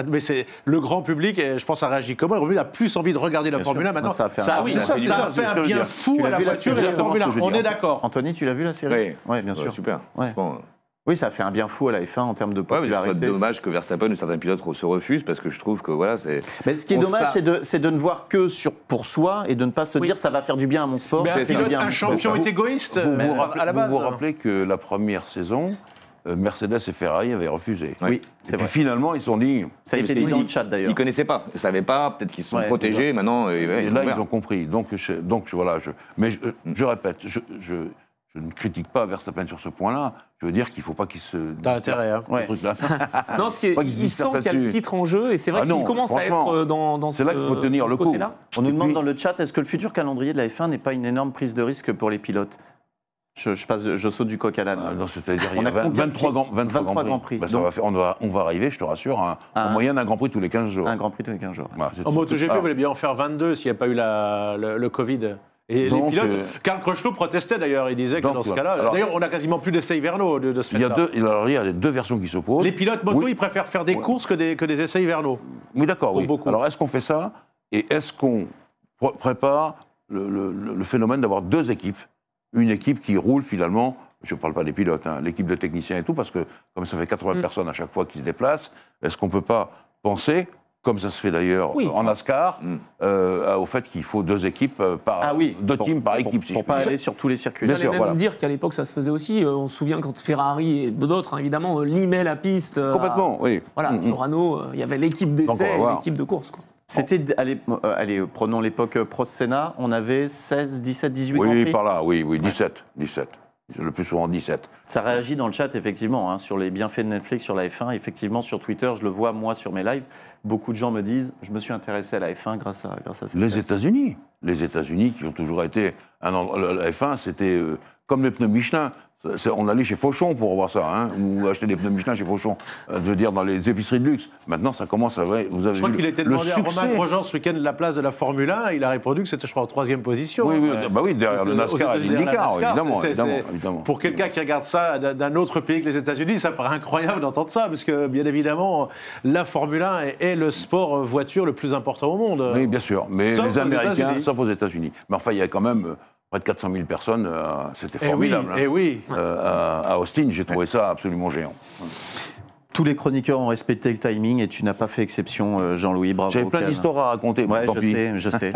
mais c'est le grand public, et je pense que ça réagit comme moi, a plus envie de regarder la Formule 1 maintenant. Ça a fait un bien fou à la voiture et à la Formule 1, on est d'accord. Anthony, tu l'as vu la série? Oui, bien sûr. Super. Ouais. Bon, oui, ça a fait un bien fou à la F1 en termes de popularité. C'est dommage que Verstappen ou certains pilotes se refusent parce que je trouve que voilà, c'est. Mais ce qui est dommage, c'est de ne voir que pour soi et de ne pas se dire ça va faire du bien à mon sport. Mais un champion est égoïste à la base. Vous vous rappelez que la première saison, Mercedes et Ferrari avaient refusé. Oui, c'est vrai. Puis finalement, ils sont dit. Ça a été dit dans le chat d'ailleurs. Ils ne connaissaient pas, ils ne savaient pas, peut-être qu'ils se sont protégés, maintenant. Et là, ils ont compris. Donc voilà. Mais je répète, je ne critique pas Verstappen sur ce point-là. Je veux dire qu'il ne faut pas qu'il se. T'as intérêt, hein. Truc-là. Non, il sent qu'il y a le titre en jeu, et c'est vrai qu'il commence à être dans c'est là qu'il faut tenir le coup. On nous demande dans le chat, est-ce que le futur calendrier de la F1 n'est pas une énorme prise de risque pour les pilotes? Je saute du coq à l'âne. Non, c'est-à-dire il y a 23 Grands Prix. Bah, on va arriver, je te rassure, en moyenne un Grand Prix tous les 15 jours. Un Grand Prix tous les 15 jours. Voilà, en MotoGP, vous voulez bien en faire 22 s'il n'y a pas eu le Covid. Et donc, les pilotes, Karl Crutchlow protestait d'ailleurs, il disait que dans ce cas-là, d'ailleurs on n'a quasiment plus d'essais hivernaux de ce fait-là. Il y a deux versions qui s'opposent. Les pilotes moto, ils préfèrent faire des courses que des essais hivernaux. Oui, d'accord, oui. Beaucoup. Alors est-ce qu'on fait ça? Et est-ce qu'on prépare le phénomène d'avoir deux équipes? Une équipe qui roule finalement, je ne parle pas des pilotes, l'équipe de techniciens et tout, parce que comme ça fait 80 personnes à chaque fois qui se déplacent, est-ce qu'on ne peut pas penser, comme ça se fait d'ailleurs en NASCAR, au fait qu'il faut deux équipes deux teams par équipe. Pour ne pas aller sur tous les circuits. J'allais même dire qu'à l'époque ça se faisait aussi. On se souvient quand Ferrari et d'autres évidemment limaient la piste. Complètement, oui. Voilà, Florano, il y avait l'équipe d'essai et l'équipe de course. C'était, allez, prenons l'époque Prost-Senna, on avait 16, 17, 18 Grands Prix. Oui, par là, oui, 17. Le plus souvent 17. Ça réagit dans le chat, effectivement, sur les bienfaits de Netflix sur la F1. Effectivement, sur Twitter, je le vois, moi, sur mes lives, beaucoup de gens me disent « je me suis intéressé à la F1 grâce à ça ». Les États-Unis qui ont toujours été... la F1, c'était comme les pneus Michelin. On allait chez Fauchon pour voir ça, ou acheter des pneus Michelin chez Fauchon, je veux dire, dans les épiceries de luxe. Maintenant, ça commence à... Vous avez je crois qu'il a été demandé à Romain Grosjean ce week-end la place de la Formule 1, il a répondu que c'était, je crois, en 3e position. Oui, derrière le NASCAR et l'IndyCar, évidemment. Pour quelqu'un qui regarde ça d'un autre pays que les États-Unis, ça paraît incroyable d'entendre ça, parce que, bien évidemment, la Formule 1 est le sport voiture le plus important au monde. Oui, bien sûr, mais les Américains, sauf aux États-Unis. Mais enfin, il y a quand même... près de 400 000 personnes, c'était formidable. À Austin, j'ai trouvé ça absolument géant. Tous les chroniqueurs ont respecté le timing et tu n'as pas fait exception, Jean-Louis. Bravo. J'avais plein d'histoires à raconter. Ouais, je sais.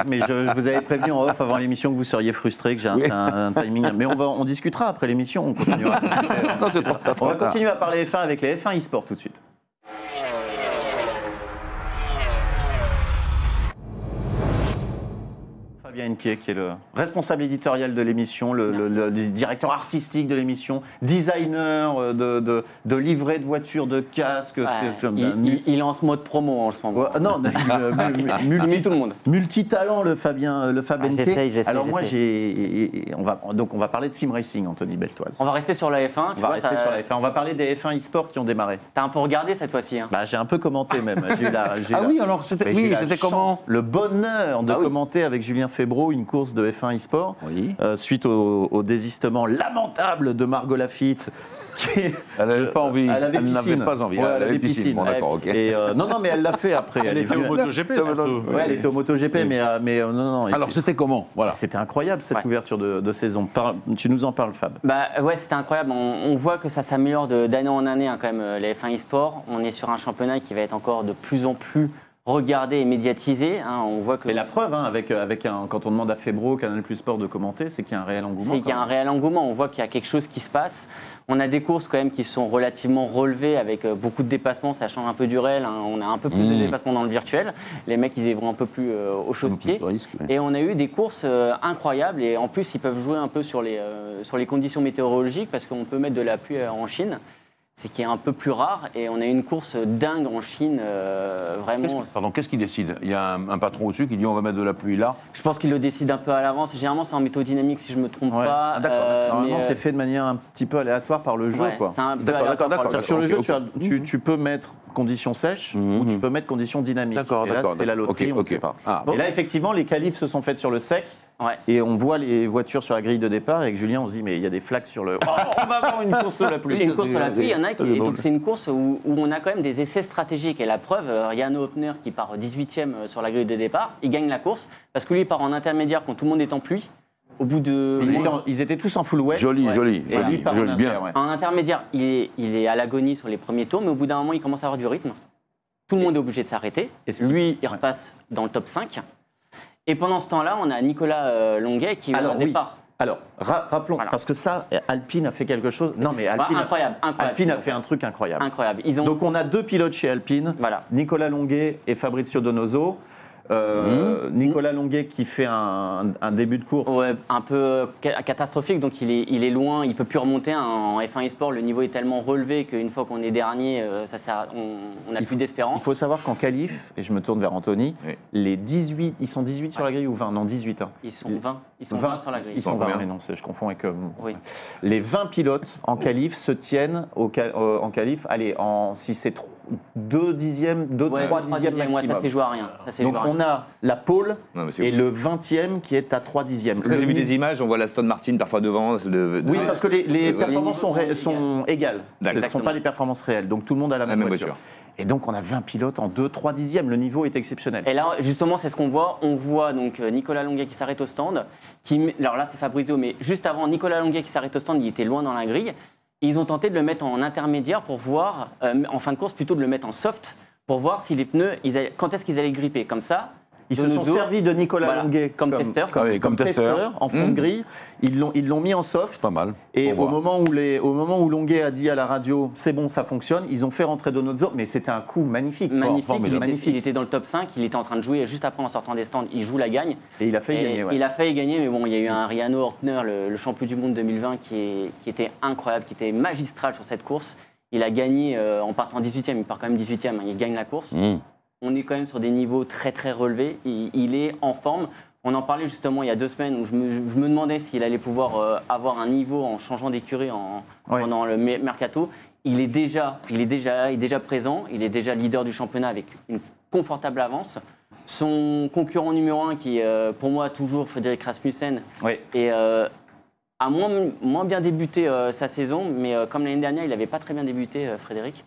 Mais je vous avais prévenu en off avant l'émission que vous seriez frustré, que j'ai un timing. Mais on discutera après l'émission, on continuera à discuter. Non, c'est trop tard. On va continuer à parler F1 avec les F1 e-sport tout de suite. Fabien Henquier, qui est le responsable éditorial de l'émission, le directeur artistique de l'émission, designer de livrets de voitures, de casques. Il est en ce mode promo en ce moment. Non, tout le monde. Multitalent, le Fab Henquier. J'essaie. Alors moi, on va parler de sim racing, Anthony Beltoise. On va rester sur la F1. On va rester sur la F1. On va parler des F1 e-sport qui ont démarré. T'as un peu regardé cette fois-ci, J'ai un peu commenté même. Alors c'était comment? Le bonheur de commenter avec Julien Febvreau une course de F1 e-sport, suite au désistement lamentable de Margot Lafitte. Elle n'avait pas envie. Elle n'avait pas envie. Ouais, elle avait piscine. Bon, d'accord, ok. Et non, mais elle l'a fait après. Elle était au MotoGP, surtout. Ouais, elle était au MotoGP, mais non. Alors, c'était comment? Voilà. C'était incroyable, cette ouverture de saison. Tu nous en parles, Fab. Ouais, c'était incroyable. On voit que ça s'améliore d'année en année, quand même, les F1 e-sport. On est sur un championnat qui va être encore de plus en plus regardé et médiatisé. On voit que la preuve, quand on demande à Febvreau, Canal Plus Sport de commenter, c'est qu'il y a un réel engouement. C'est qu'il y a un réel engouement. On voit qu'il y a quelque chose qui se passe. On a des courses quand même qui sont relativement relevées avec beaucoup de dépassements. Ça change un peu du réel. On a un peu plus de dépassements dans le virtuel. Les mecs, ils y vont un peu plus au chausse-pied. Et on a eu des courses incroyables. Et en plus, ils peuvent jouer un peu sur les conditions météorologiques parce qu'on peut mettre de la pluie en Chine. c'est qui est un peu plus rare. Et on a eu une course dingue en Chine, vraiment. Pardon, qu'est-ce qui décide? Il y a un patron au-dessus qui dit on va mettre de la pluie là. Je pense qu'il le décide un peu à l'avance. Généralement, c'est en météo dynamique, si je ne me trompe pas. D'accord. Normalement, c'est fait de manière un petit peu aléatoire par le jeu. Quoi. D'accord. Sur le jeu, tu peux mettre conditions sèches ou tu peux mettre conditions dynamiques. Et là, c'est la loterie, on ne sait pas. Et là, effectivement, les qualifs se sont faites sur le sec. Et on voit les voitures sur la grille de départ. Et avec Julien, on se dit, mais il y a des flaques sur le. Oh, on va avoir une course sous la pluie. Une course sous la pluie, il y en a qui. Donc, c'est une course où on a quand même des essais stratégiques. Et la preuve, Jano Hopner qui part 18e sur la grille de départ, il gagne la course parce que lui, il part en intermédiaire quand tout le monde est en pluie. Au bout de. Ils étaient tous en full wet. Joli, bien. En intermédiaire, il est à l'agonie sur les premiers tours, mais au bout d'un moment, il commence à avoir du rythme. Tout le monde est obligé de s'arrêter. Lui, il repasse dans le top 5. Et pendant ce temps-là, on a Nicolas Longuet qui est au départ. Alors, rappelons, parce que ça, Alpine a fait quelque chose. Non, mais Alpine a fait un truc incroyable. Donc, on a 2 pilotes chez Alpine, Nicolas Longuet et Fabrizio Donoso. Nicolas Longuet qui fait un début de course un peu catastrophique, donc il est loin, il ne peut plus remonter. En F1 eSport, le niveau est tellement relevé qu'une fois qu'on est dernier, on n'a plus d'espérance. Il faut savoir qu'en qualif, et je me tourne vers Anthony, les 18, ils sont 18 sur la grille ou 20? Non, 18. Hein. Ils sont 20. Ils sont 20 sur la grille. Ils sont 20, mais non, je confonds avec... Les 20 pilotes en qualif se tiennent en qualif, allez, si c'est 2 dixièmes, 3 dixièmes maximum. Ça s'est joué à rien. Donc on a la pole et le 20e qui est à 3 dixièmes. J'ai vu des images, on voit l'Aston Martin parfois devant. Oui, parce que les performances sont égales. Ce ne sont pas les performances réelles. Donc tout le monde a la même voiture. Et donc on a 20 pilotes en 2-3 dixièmes. Le niveau est exceptionnel. Et là, justement, c'est ce qu'on voit. On voit donc Nicolas Longuet qui s'arrête au stand. Alors là, c'est Fabrizio, mais juste avant, Nicolas Longuet qui s'arrête au stand, il était loin dans la grille. Ils ont tenté de le mettre en intermédiaire pour voir, en fin de course, plutôt de le mettre en soft, pour voir si les pneus, quand est-ce qu'ils allaient gripper. Comme ça, ils se sont servis de Nicolas Longuet comme testeur. Comme testeur en fond de grille. Ils l'ont mis en soft. Pas mal. Et au moment où Longuet a dit à la radio, c'est bon, ça fonctionne, ils ont fait rentrer Donoso. Mais c'était un coup magnifique. Magnifique. Il était dans le top 5, il était en train de jouer juste après en sortant des stands, il joue la gagne. Et il a failli gagner. Il a failli gagner, mais bon, il y a eu un Jano Hopner, le champion du monde 2020, qui était incroyable, qui était magistral sur cette course. Il a gagné en partant 18e, il part quand même 18e, il gagne la course. On est quand même sur des niveaux très très relevés. Il est en forme. On en parlait justement il y a 2 semaines où je me demandais s'il allait pouvoir avoir un niveau en changeant d'écurie pendant le mercato. Il est déjà présent. Il est déjà leader du championnat avec une confortable avance. Son concurrent numéro 1 qui pour moi toujours Frédéric Rasmussen a moins bien débuté sa saison, mais comme l'année dernière, il n'avait pas très bien débuté, Frédéric.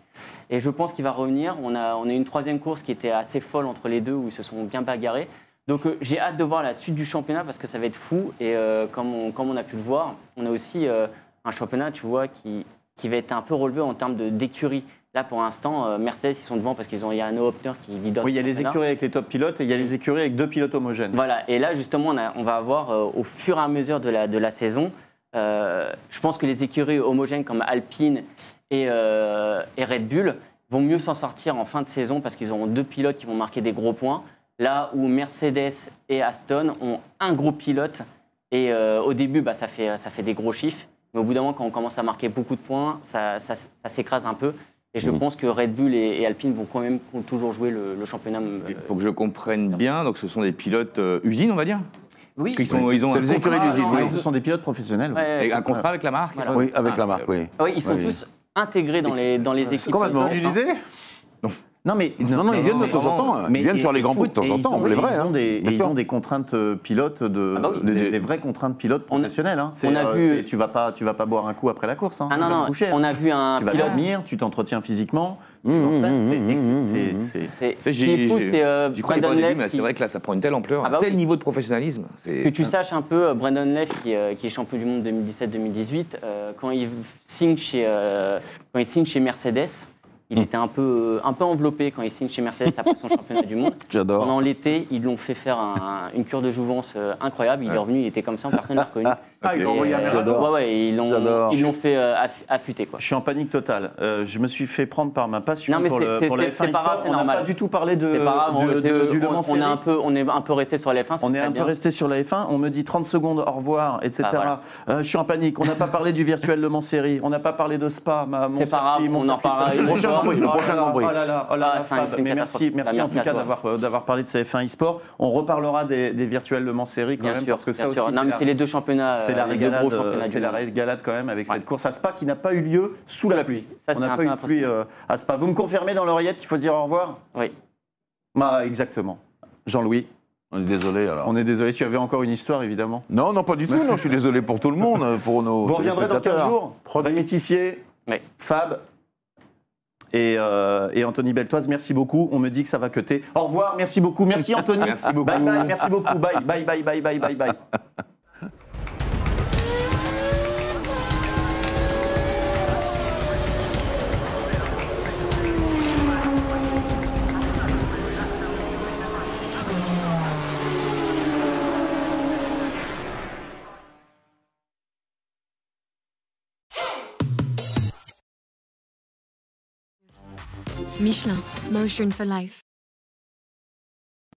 Et je pense qu'il va revenir. On a eu une 3e course qui était assez folle entre les deux, où ils se sont bien bagarrés. Donc j'ai hâte de voir la suite du championnat, parce que ça va être fou. Et comme on a pu le voir, on a aussi un championnat, tu vois, qui va être un peu relevé en termes d'écurie. Là, pour l'instant, Mercedes, ils sont devant parce qu'ils ont Jano Hopner qui leader. Oui, il y a les écuries avec les top pilotes et il y a les écuries avec 2 pilotes homogènes. Voilà, et là, justement, on va avoir, au fur et à mesure de la saison, je pense que les écuries homogènes comme Alpine et Red Bull vont mieux s'en sortir en fin de saison parce qu'ils auront 2 pilotes qui vont marquer des gros points. Là où Mercedes et Aston ont un gros pilote et au début, ça fait des gros chiffres. Mais au bout d'un moment, quand on commence à marquer beaucoup de points, ça s'écrase un peu. Et je pense que Red Bull et Alpine vont quand même toujours jouer le championnat. Pour que je comprenne bien, donc ce sont des pilotes usines, on va dire? Oui. Ils ont des écuries d'usine. Ce sont des pilotes professionnels. Et un contrat avec la marque? Voilà. Oui, avec la marque, oui. Oui, ils sont tous intégrés dans les équipes. C'est complètement une idée. Non, mais ils viennent de temps en temps. Ils viennent sur les grands prix de temps en temps, c'est vrai. Ils ont des contraintes pilotes, des vraies contraintes pilotes professionnelles. Tu vas pas boire un coup après la course. Ah non, on a vu un pilote. Tu vas dormir, tu t'entretiens physiquement. Ce qui est fou, c'est Brandon Leff. C'est vrai que là, ça prend une telle ampleur, un tel niveau de professionnalisme. Que tu saches un peu, Brandon Leff, qui est champion du monde 2017-2018, quand il signe chez Mercedes, Il était un peu enveloppé quand il signe chez Mercedes après son championnat du monde. J'adore. Pendant l'été, ils l'ont fait faire une cure de jouvence incroyable. Il est revenu, il était comme ça, personne ne l'a reconnu. Ah, ils l'ont envoyé à Merano. Ouais, ils l'ont fait affûter, quoi. Je suis en panique totale. Je me suis fait prendre par ma passion Non, mais pour la F1 e-sport. On n'a pas du tout parlé du Le Mans série. On est un peu resté sur la F1. On est un peu resté sur la F1. On me dit 30 secondes, au revoir, etc. Je suis en panique. On n'a pas parlé du virtuel Le Mans série. On n'a pas parlé de Spa. C'est pas grave, on en parlera. Le prochain Grand Prix. Oh là là, Fab. Mais merci en tout cas d'avoir parlé de ces F1 e-sport. On reparlera des virtuels Le Mans série quand même, parce que ça aussi. Non, mais c'est les deux championnats. C'est la régalade quand même avec cette course à Spa qui n'a pas eu lieu sous la pluie. On n'a pas eu de pluie à Spa. Vous me confirmez dans l'oreillette qu'il faut se dire au revoir? Oui. Exactement. Jean-Louis. On est désolé alors. On est désolé, tu avais encore une histoire évidemment. Non, pas du tout. Non, je suis désolé pour tout le monde, pour nos. Vous reviendrez dans 15 jours. Rémi Tissier, Fab et Anthony Beltoise, merci beaucoup. On me dit que ça va cutter. Au revoir, merci beaucoup. Merci Anthony. Merci beaucoup. Bye bye, merci beaucoup. Bye. Michelin, Motion for Life.